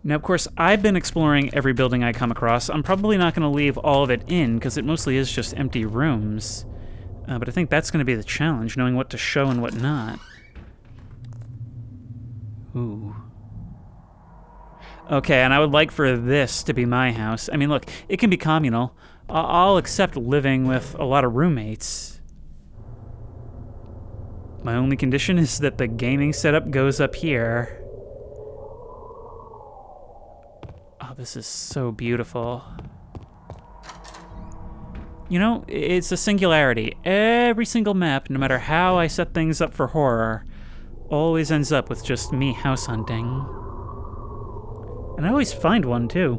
Now, of course, I've been exploring every building I come across. I'm probably not going to leave all of it in, because it mostly is just empty rooms. But I think that's going to be the challenge, knowing what to show and what not. Ooh. Okay, and I would like for this to be my house. I mean, look, it can be communal. I'll accept living with a lot of roommates. My only condition is that the gaming setup goes up here. Oh, this is so beautiful. You know, it's a singularity. Every single map, no matter how I set things up for horror, always ends up with just me house hunting. And I always find one, too.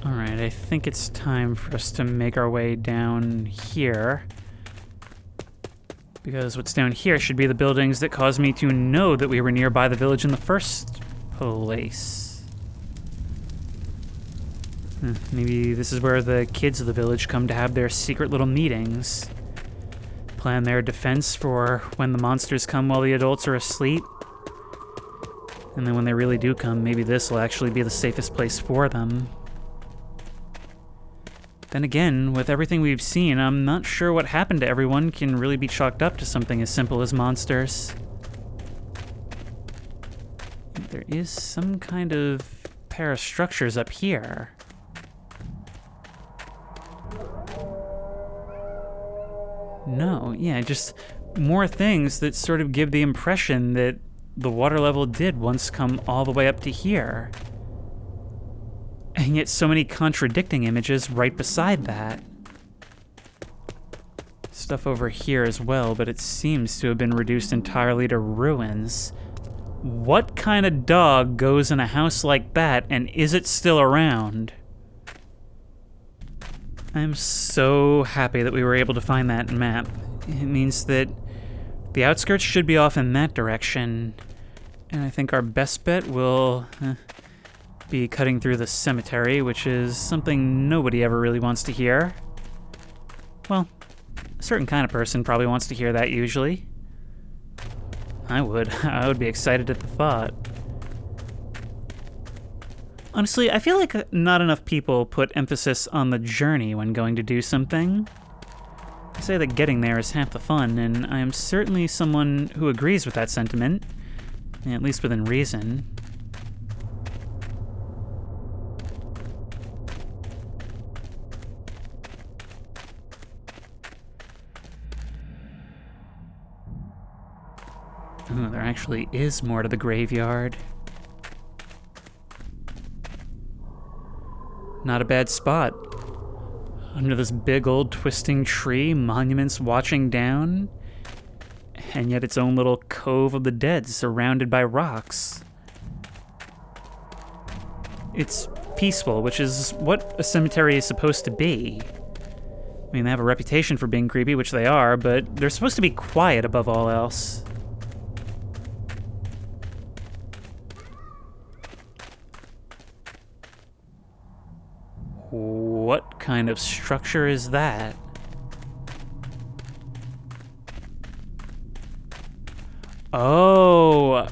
Alright, I think it's time for us to make our way down here. Because what's down here should be the buildings that caused me to know that we were nearby the village in the first place. Maybe this is where the kids of the village come to have their secret little meetings. Plan their defense for when the monsters come while the adults are asleep. And then when they really do come, maybe this will actually be the safest place for them. Then again, with everything we've seen, I'm not sure what happened to everyone can really be chalked up to something as simple as monsters. There is some kind of pair of structures up here. No, yeah, just more things that sort of give the impression that the water level did once come all the way up to here. And yet so many contradicting images right beside that. Stuff over here as well, but it seems to have been reduced entirely to ruins. What kind of dog goes in a house like that, and is it still around? I'm so happy that we were able to find that map. It means that the outskirts should be off in that direction, and I think our best bet will be cutting through the cemetery, which is something nobody ever really wants to hear. Well, a certain kind of person probably wants to hear that usually. I would be excited at the thought. Honestly, I feel like not enough people put emphasis on the journey when going to do something. They say that getting there is half the fun, and I am certainly someone who agrees with that sentiment, at least within reason. Ooh, there actually is more to the graveyard. Not a bad spot. Under this big old twisting tree, monuments watching down, and yet its own little cove of the dead surrounded by rocks. It's peaceful, which is what a cemetery is supposed to be. I mean, they have a reputation for being creepy, which they are, but they're supposed to be quiet above all else. What kind of structure is that? Oh, I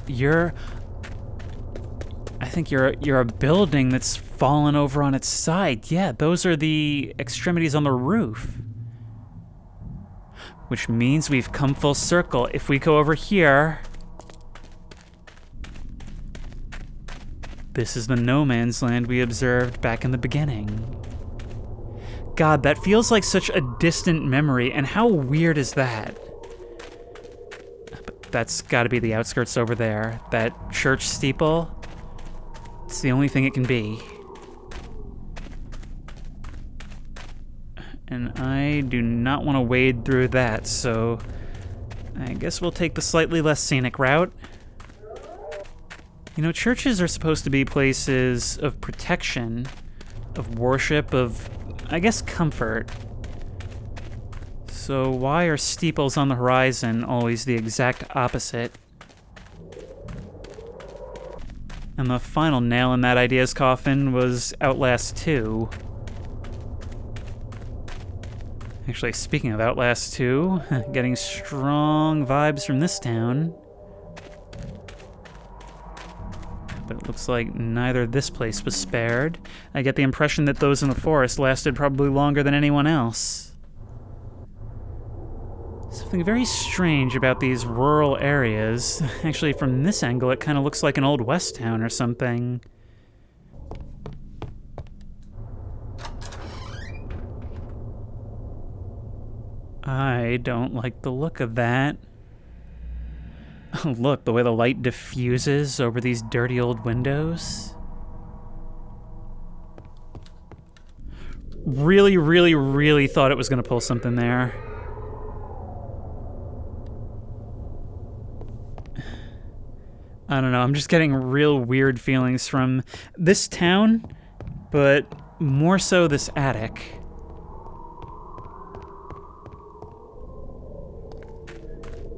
think you're a building that's fallen over on its side. Yeah, those are the extremities on the roof. Which means we've come full circle. If we go over here, this is the no man's land we observed back in the beginning. God, that feels like such a distant memory, and how weird is that? But that's gotta be the outskirts over there. That church steeple, it's the only thing it can be. And I do not want to wade through that, so I guess we'll take the slightly less scenic route. You know, churches are supposed to be places of protection, of worship, of, I guess, comfort. So why are steeples on the horizon always the exact opposite? And the final nail in that idea's coffin was Outlast 2. Actually, speaking of Outlast 2, getting strong vibes from this town. But it looks like neither this place was spared. I get the impression that those in the forest lasted probably longer than anyone else. Something very strange about these rural areas. Actually, from this angle, it kind of looks like an old west town or something. I don't like the look of that. Look, the way the light diffuses over these dirty old windows. Really, really, really thought it was going to pull something there. I don't know, I'm just getting real weird feelings from this town, but more so this attic.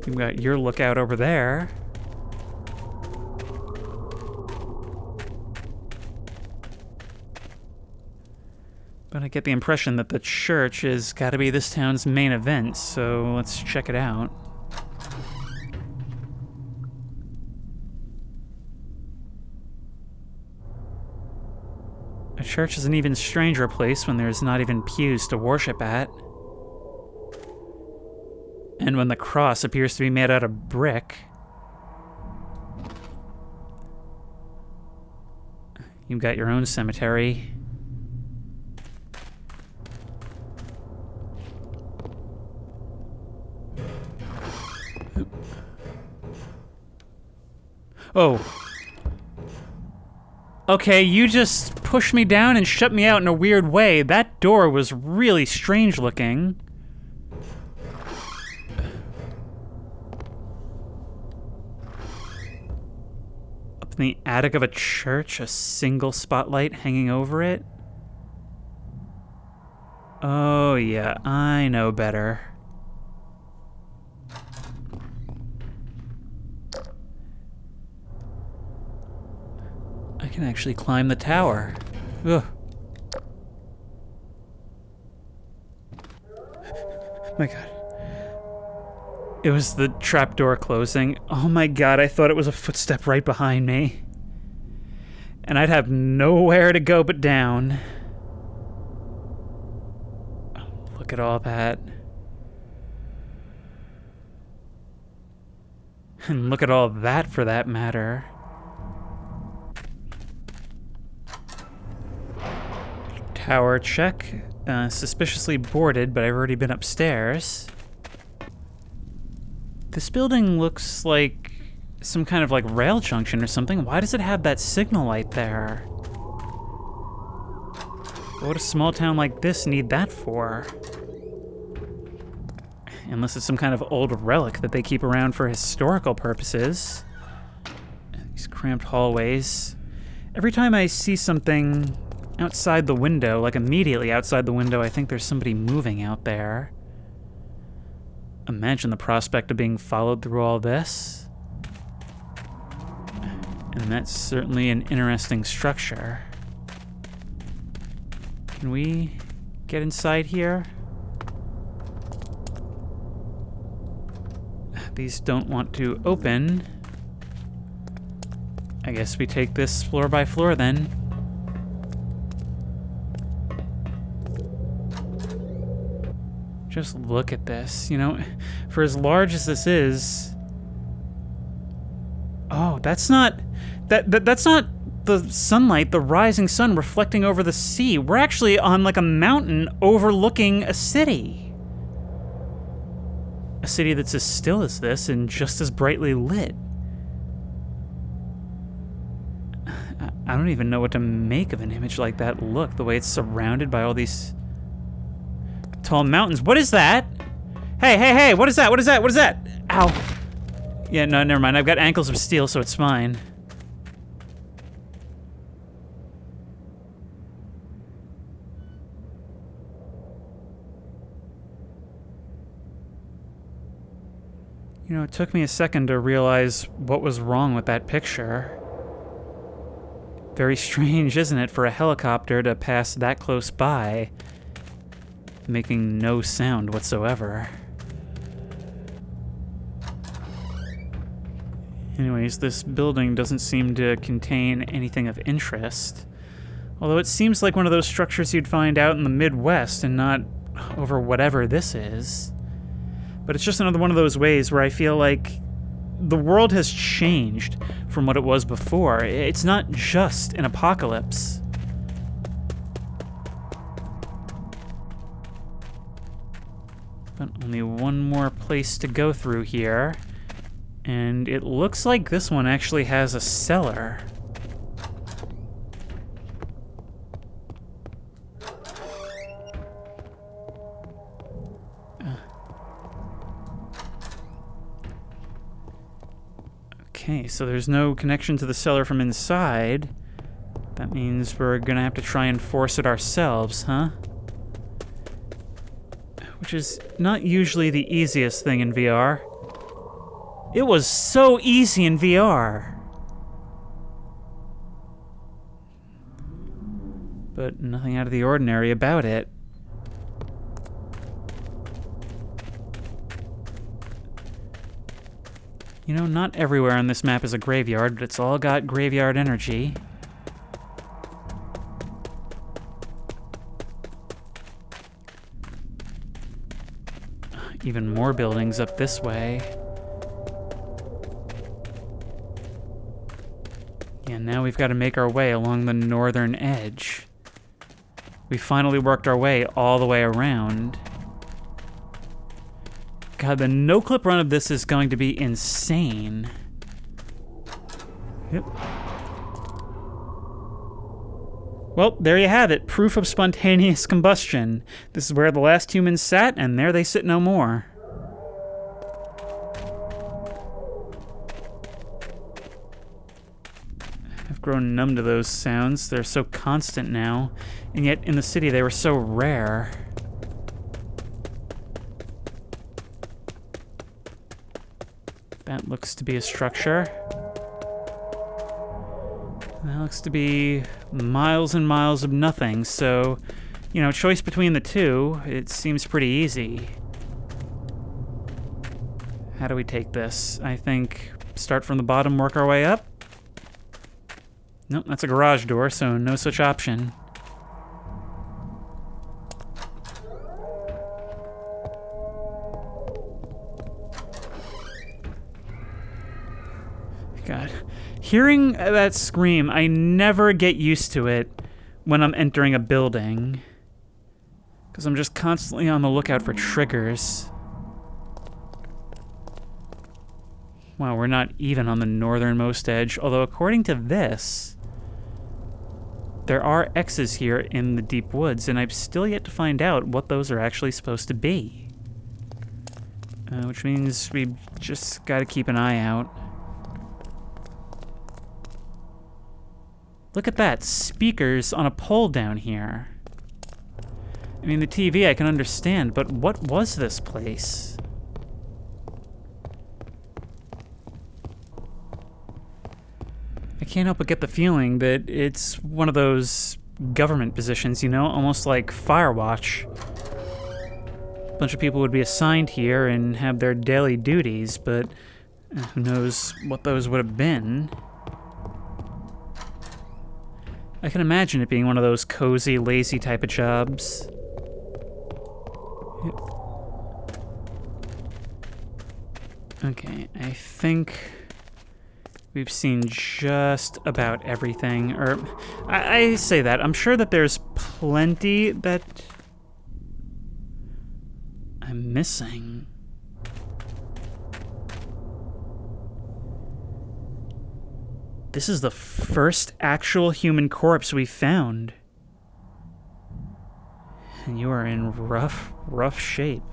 You've got your lookout over there. But I get the impression that the church has got to be this town's main event, so let's check it out. A church is an even stranger place when there's not even pews to worship at. And when the cross appears to be made out of brick. You've got your own cemetery. Oh. Okay, you just pushed me down and shut me out in a weird way. That door was really strange looking. In the attic of a church, a single spotlight hanging over it. Oh yeah, I know better. I can actually climb the tower. Ugh. My God. It was the trapdoor closing. Oh my God, I thought it was a footstep right behind me. And I'd have nowhere to go but down. Look at all that. And look at all that for that matter. Tower check. Suspiciously boarded, but I've already been upstairs. This building looks like some kind of like rail junction or something. Why does it have that signal light there? What would a small town like this need that for? Unless it's some kind of old relic that they keep around for historical purposes. These cramped hallways. Every time I see something outside the window, like immediately outside the window, I think there's somebody moving out there. Imagine the prospect of being followed through all this. And that's certainly an interesting structure. Can we get inside here? These don't want to open. I guess we take this floor by floor then. Just look at this, you know, for as large as this is. Oh, that's not that's not the sunlight, the rising sun reflecting over the sea. We're actually on like a mountain overlooking a city. A city that's as still as this and just as brightly lit. I don't even know what to make of an image like that. Look, the way it's surrounded by all these tall mountains. What is that? Hey, what is that? What is that? What is that? Ow. Yeah, no, never mind. I've got ankles of steel, so it's fine. You know, it took me a second to realize what was wrong with that picture. Very strange, isn't it, for a helicopter to pass that close by, making no sound whatsoever. Anyways, this building doesn't seem to contain anything of interest. Although it seems like one of those structures you'd find out in the Midwest and not over whatever this is. But it's just another one of those ways where I feel like the world has changed from what it was before. It's not just an apocalypse. But only one more place to go through here. And it looks like this one actually has a cellar. Okay, so there's no connection to the cellar from inside. That means we're gonna have to try and force it ourselves, huh? Which is not usually the easiest thing in VR. It was so easy in VR. But nothing out of the ordinary about it. You know, not everywhere on this map is a graveyard, but it's all got graveyard energy. Even more buildings up this way. Yeah, now we've got to make our way along the northern edge. We finally worked our way all the way around. God, the no-clip run of this is going to be insane. Yep. Well, there you have it. Proof of spontaneous combustion. This is where the last humans sat, and there they sit no more. I've grown numb to those sounds. They're so constant now, and yet in the city they were so rare. That looks to be a structure. That looks to be miles and miles of nothing, so, you know, choice between the two, it seems pretty easy. How do we take this? I think start from the bottom, work our way up? Nope, that's a garage door, so no such option. God. Hearing that scream, I never get used to it when I'm entering a building. Because I'm just constantly on the lookout for triggers. Wow, we're not even on the northernmost edge, although according to this, there are X's here in the deep woods, and I've still yet to find out what those are actually supposed to be. Which means we've just got to keep an eye out. Look at that, speakers on a pole down here. I mean, the TV I can understand, but what was this place? I can't help but get the feeling that it's one of those government positions, you know, almost like Firewatch. A bunch of people would be assigned here and have their daily duties, but who knows what those would have been. I can imagine it being one of those cozy, lazy type of jobs. Okay, I think we've seen just about everything. Or, I say that. I'm sure that there's plenty that I'm missing. This is the first actual human corpse we've found. And you are in rough shape.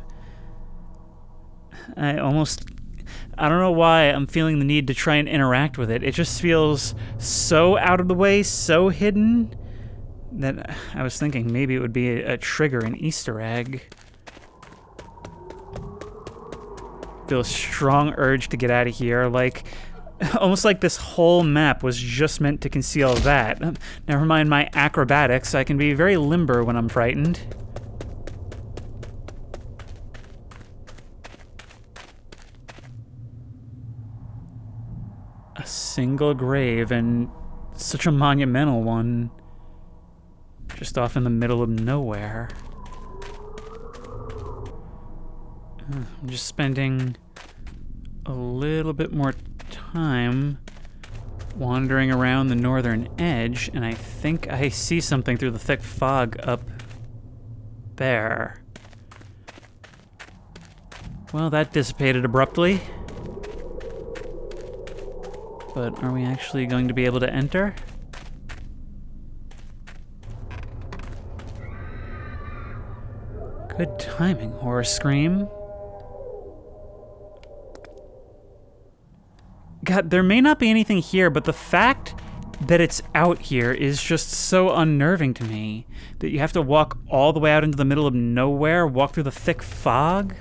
I don't know why I'm feeling the need to try and interact with it. It just feels so out of the way, so hidden, that I was thinking maybe it would be a trigger, an Easter egg. Feel a strong urge to get out of here, like almost like this whole map was just meant to conceal that. Never mind my acrobatics, I can be very limber when I'm frightened. A single grave, and such a monumental one, just off in the middle of nowhere. I'm just spending a little bit more time wandering around the northern edge, and I think I see something through the thick fog up there. Well, that dissipated abruptly. But are we actually going to be able to enter? Good timing, horror scream. God, there may not be anything here, but the fact that it's out here is just so unnerving to me. That you have to walk all the way out into the middle of nowhere, walk through the thick fog,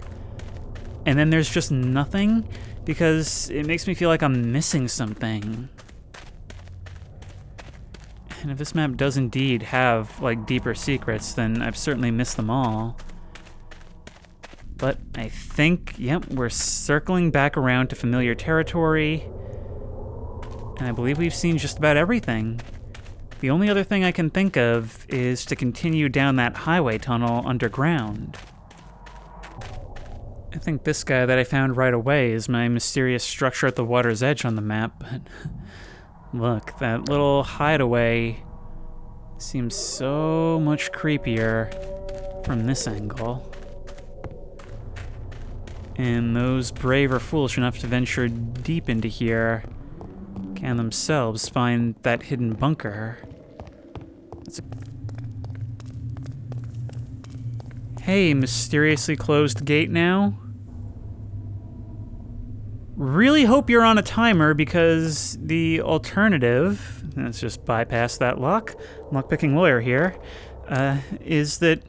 and then there's just nothing, because it makes me feel like I'm missing something. And if this map does indeed have, like, deeper secrets, then I've certainly missed them all. But I think, yep, we're circling back around to familiar territory. And I believe we've seen just about everything. The only other thing I can think of is to continue down that highway tunnel underground. I think this guy that I found right away is my mysterious structure at the water's edge on the map, but look, that little hideaway seems so much creepier from this angle. And those brave or foolish enough to venture deep into here can themselves find that hidden bunker. Hey, mysteriously closed gate now. Really hope you're on a timer, because the alternative, let's just bypass that lockpicking lawyer here, is that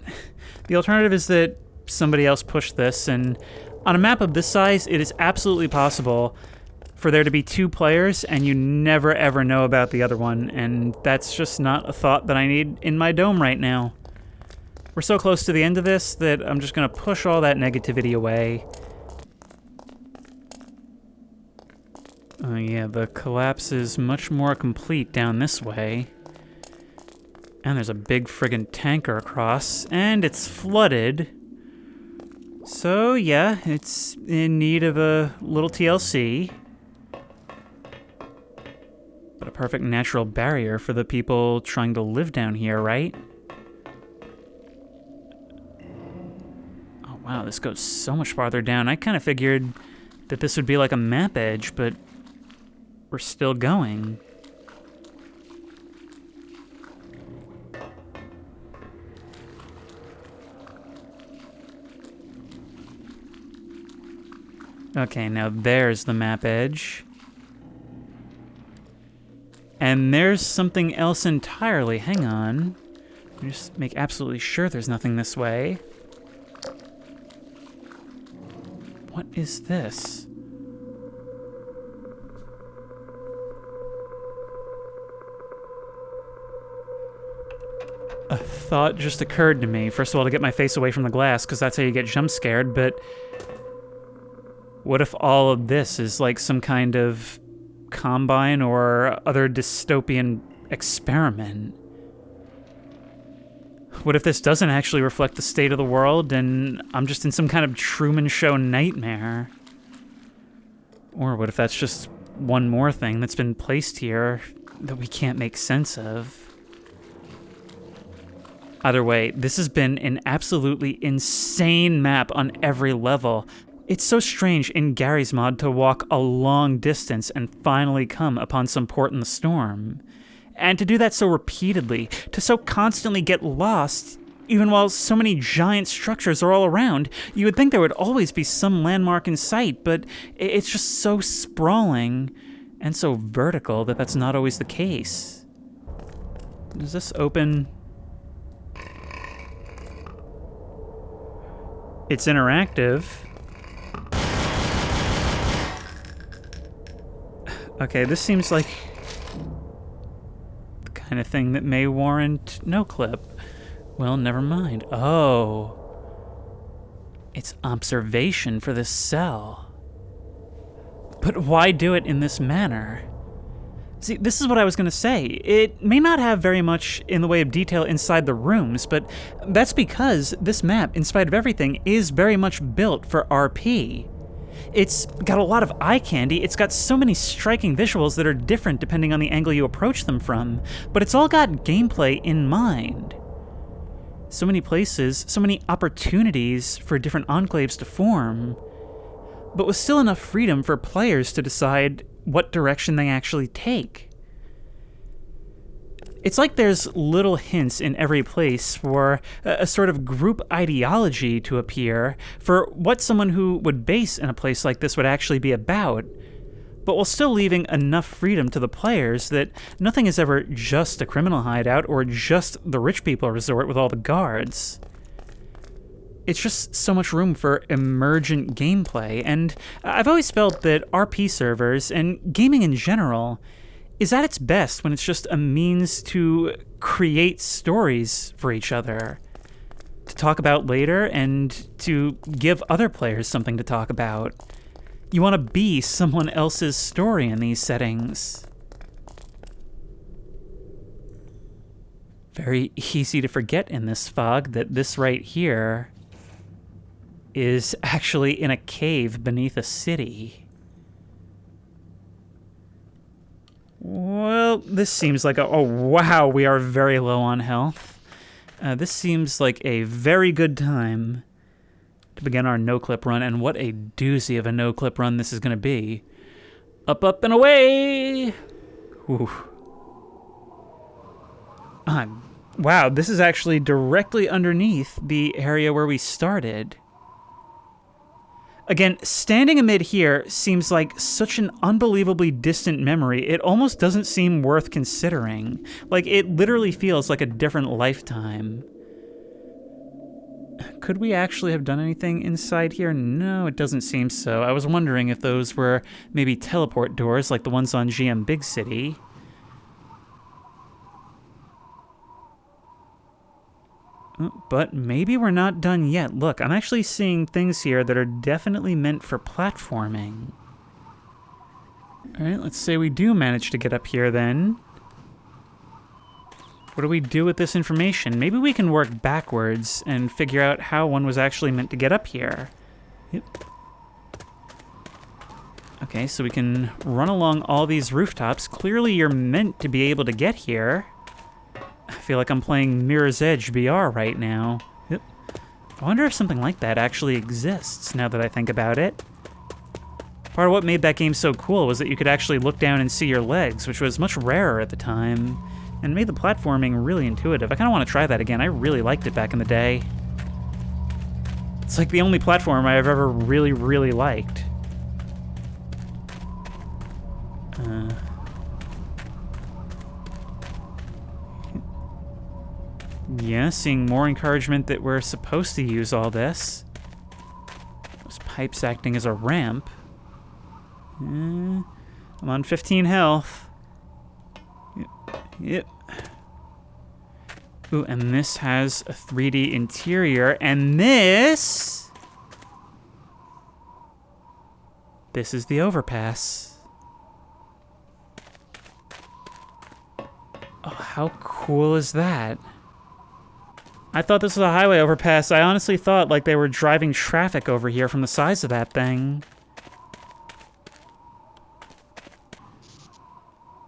the alternative is that somebody else pushed this, and on a map of this size, it is absolutely possible for there to be two players and you never ever know about the other one, and that's just not a thought that I need in my dome right now. We're so close to the end of this that I'm just gonna push all that negativity away. Oh yeah, the collapse is much more complete down this way. And there's a big friggin' tanker across, and it's flooded. So yeah, it's in need of a little TLC. But a perfect natural barrier for the people trying to live down here, right? Oh wow, this goes so much farther down. I kind of figured that this would be like a map edge, but we're still going. Okay, now there's the map edge. And there's something else entirely. Hang on. Let me just make absolutely sure there's nothing this way. What is this? A thought just occurred to me. First of all, to get my face away from the glass, because that's how you get jump scared, but what if all of this is like some kind of combine or other dystopian experiment? What if this doesn't actually reflect the state of the world and I'm just in some kind of Truman Show nightmare? Or what if that's just one more thing that's been placed here that we can't make sense of? Either way, this has been an absolutely insane map on every level. It's so strange in Gary's mod to walk a long distance and finally come upon some port in the storm. And to do that so repeatedly, to so constantly get lost, even while so many giant structures are all around, you would think there would always be some landmark in sight, but it's just so sprawling and so vertical that that's not always the case. Does this open? It's interactive. Okay, this seems like the kind of thing that may warrant no clip. Well, never mind. Oh. It's observation for this cell. But why do it in this manner? See, this is what I was going to say. It may not have very much in the way of detail inside the rooms, but that's because this map, in spite of everything, is very much built for RP. It's got a lot of eye candy, it's got so many striking visuals that are different depending on the angle you approach them from, but it's all got gameplay in mind. So many places, so many opportunities for different enclaves to form, but with still enough freedom for players to decide what direction they actually take. It's like there's little hints in every place for a sort of group ideology to appear for what someone who would base in a place like this would actually be about, but while still leaving enough freedom to the players that nothing is ever just a criminal hideout or just the rich people resort with all the guards. It's just so much room for emergent gameplay, and I've always felt that RP servers, and gaming in general, is at its best when it's just a means to create stories for each other, to talk about later, and to give other players something to talk about. You want to be someone else's story in these settings. Very easy to forget in this fog that this right here is actually in a cave beneath a city. Well, this seems like oh wow, we are very low on health. This seems like a very good time to begin our no-clip run, and what a doozy of a no-clip run this is going to be. Up, up, and away! Whew. Wow, this is actually directly underneath the area where we started. Again, standing amid here seems like such an unbelievably distant memory, it almost doesn't seem worth considering. Like, it literally feels like a different lifetime. Could we actually have done anything inside here? No, it doesn't seem so. I was wondering if those were maybe teleport doors like the ones on GM Big City. But maybe we're not done yet. Look, I'm actually seeing things here that are definitely meant for platforming. Alright, let's say we do manage to get up here then. What do we do with this information? Maybe we can work backwards and figure out how one was actually meant to get up here. Yep. Okay, so we can run along all these rooftops. Clearly you're meant to be able to get here. I feel like I'm playing Mirror's Edge VR right now. Yep. I wonder if something like that actually exists, now that I think about it. Part of what made that game so cool was that you could actually look down and see your legs, which was much rarer at the time, and made the platforming really intuitive. I kind of want to try that again. I really liked it back in the day. It's like the only platform I've ever really, really liked. Yeah, seeing more encouragement that we're supposed to use all this. Those pipes acting as a ramp. I'm on 15 health. Yep. Ooh, and this has a 3D interior, and this is the overpass. Oh, how cool is that? I thought this was a highway overpass. I honestly thought like they were driving traffic over here from the size of that thing.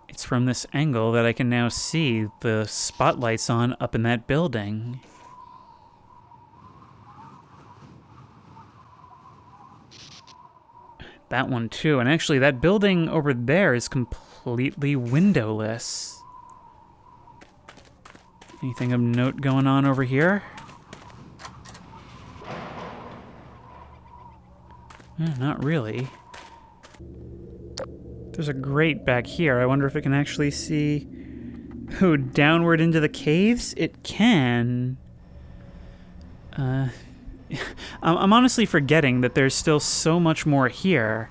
It's from this angle that I can now see the spotlights on up in that building. That one too, and actually that building over there is completely windowless. Anything of note going on over here? Not really. There's a grate back here. I wonder if it can actually see... Oh, downward into the caves? It can. I'm honestly forgetting that there's still so much more here.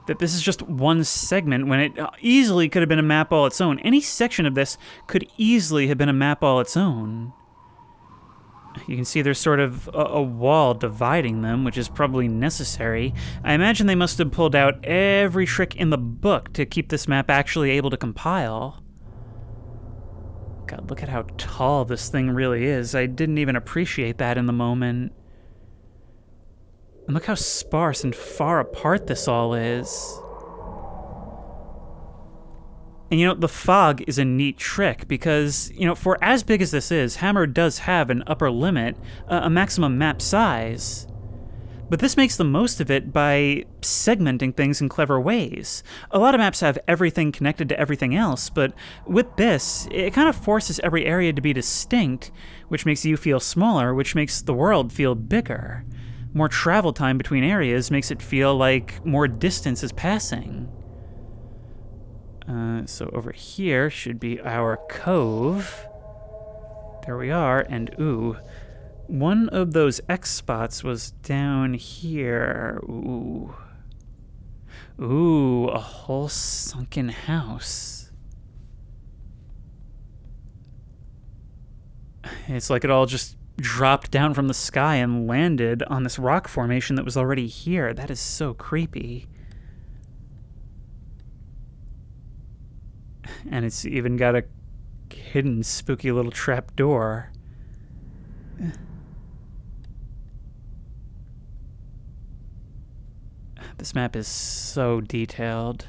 That this is just one segment when it easily could have been a map all its own. Any section of this could easily have been a map all its own. You can see there's sort of a wall dividing them, which is probably necessary. I imagine they must have pulled out every trick in the book to keep this map actually able to compile. God, look at how tall this thing really is. I didn't even appreciate that in the moment. And look how sparse and far apart this all is. And, you know, the fog is a neat trick because, you know, for as big as this is, Hammer does have an upper limit, a maximum map size. But this makes the most of it by segmenting things in clever ways. A lot of maps have everything connected to everything else, but with this, it kind of forces every area to be distinct, which makes you feel smaller, which makes the world feel bigger. More travel time between areas makes it feel like more distance is passing. So over here should be our cove. There we are, and ooh, one of those X spots was down here. Ooh. Ooh, a whole sunken house. It's like it all just dropped down from the sky and landed on this rock formation that was already here. That is so creepy. And it's even got a hidden spooky little trap door. This map is so detailed.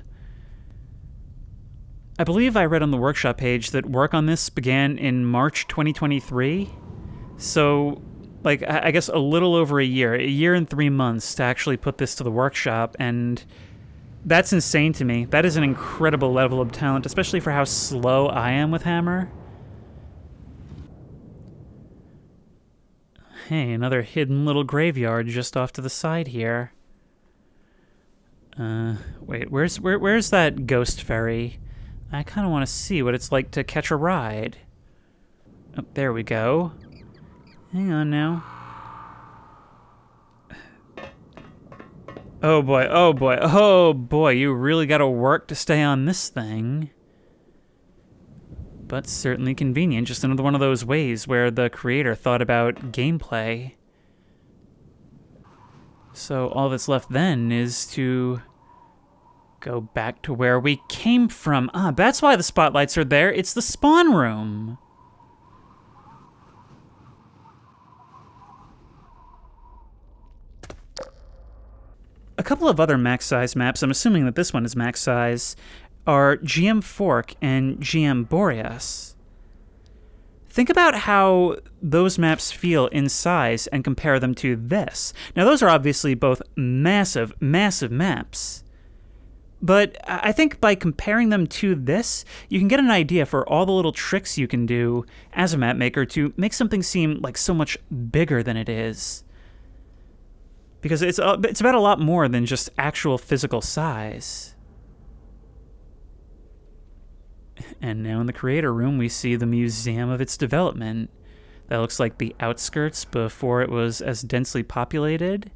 I believe I read on the workshop page that work on this began in March 2023. So, like, I guess a little over a year and 3 months to actually put this to the workshop, and that's insane to me. That is an incredible level of talent, especially for how slow I am with Hammer. Hey, another hidden little graveyard just off to the side here. Wait, where's that ghost ferry? I kind of want to see what it's like to catch a ride. Oh, there we go. Hang on now. Oh boy, oh boy, oh boy, you really gotta work to stay on this thing. But certainly convenient, just another one of those ways where the creator thought about gameplay. So all that's left then is to go back to where we came from. Ah, that's why the spotlights are there. It's the spawn room. A couple of other max size maps, I'm assuming that this one is max size, are GM Fork and GM Boreas. Think about how those maps feel in size and compare them to this. Now, those are obviously both massive, massive maps. But I think by comparing them to this, you can get an idea for all the little tricks you can do as a map maker to make something seem like so much bigger than it is. Because it's about a lot more than just actual physical size. And now in the creator room, we see the museum of its development. That looks like the outskirts before it was as densely populated.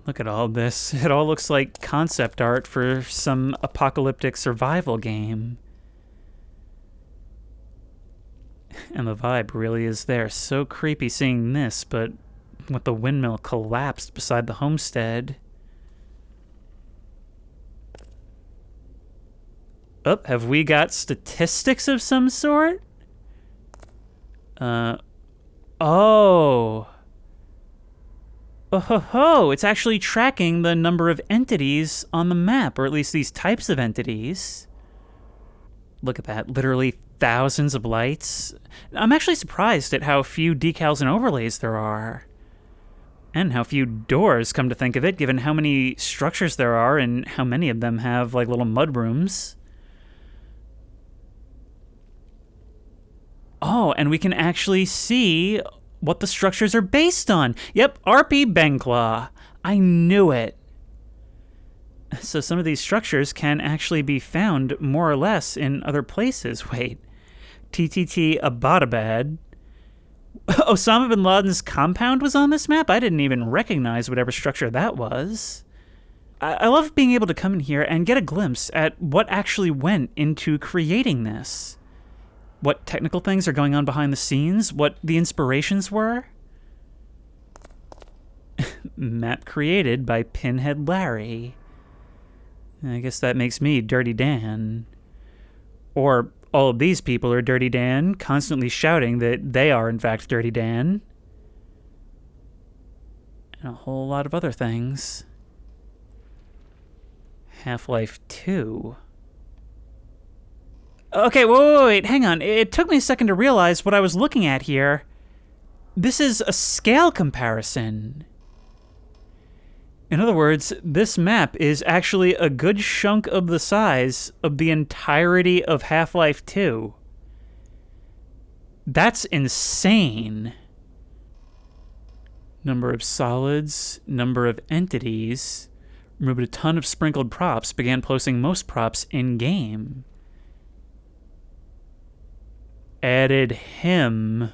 Look at all this. It all looks like concept art for some apocalyptic survival game. And the vibe really is there. So creepy seeing this, but with the windmill collapsed beside the homestead. Oh, have we got statistics of some sort? Oh. Oh ho ho, it's actually tracking the number of entities on the map, or at least these types of entities. Look at that, literally thousands of lights. I'm actually surprised at how few decals and overlays there are. And how few doors, come to think of it, given how many structures there are and how many of them have like little mud rooms. Oh, and we can actually see what the structures are based on. Yep, RP Benclaw. I knew it. So some of these structures can actually be found more or less in other places. Wait. TTT Abbottabad. Osama bin Laden's compound was on this map? I didn't even recognize whatever structure that was. I love being able to come in here and get a glimpse at what actually went into creating this. What technical things are going on behind the scenes, what the inspirations were. Map created by Pinhead Larry. I guess that makes me Dirty Dan. Or all of these people are Dirty Dan, constantly shouting that they are in fact Dirty Dan. And a whole lot of other things. Half-Life 2. Okay, wait, hang on. It took me a second to realize what I was looking at here. This is a scale comparison. In other words, this map is actually a good chunk of the size of the entirety of Half-Life 2. That's insane. Number of solids, number of entities. Removed a ton of sprinkled props, began posting most props in-game. Added him.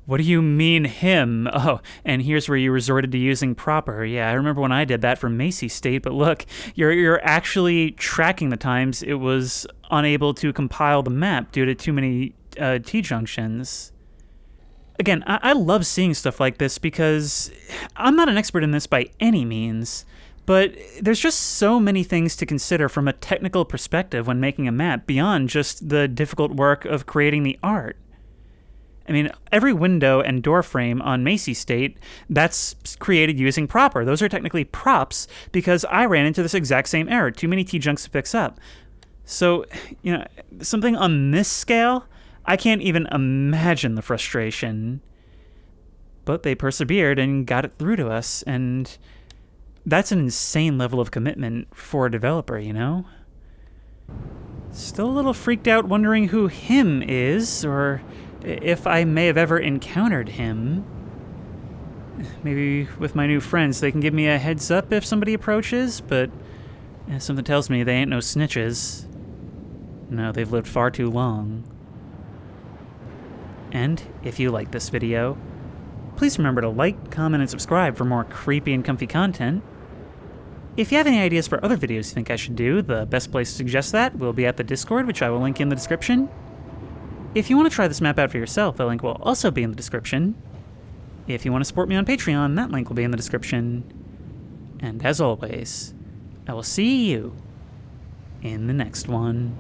What do you mean, him? Oh, and here's where you resorted to using proper. Yeah, I remember when I did that for Macy State, but look, you're actually tracking the times it was unable to compile the map due to too many T-junctions. Again, I love seeing stuff like this because I'm not an expert in this by any means, but there's just so many things to consider from a technical perspective when making a map beyond just the difficult work of creating the art. I mean, every window and door frame on Macy State, that's created using proper. Those are technically props because I ran into this exact same error. Too many T-junks to fix up. So, something on this scale, I can't even imagine the frustration. But they persevered and got it through to us, and that's an insane level of commitment for a developer, Still a little freaked out wondering who him is, or if I may have ever encountered him. Maybe with my new friends they can give me a heads up if somebody approaches, but something tells me they ain't no snitches. No, they've lived far too long. And if you like this video, please remember to like, comment, and subscribe for more creepy and comfy content. If you have any ideas for other videos you think I should do, the best place to suggest that will be at the Discord, which I will link in the description. If you want to try this map out for yourself, the link will also be in the description. If you want to support me on Patreon, that link will be in the description. And as always, I will see you in the next one.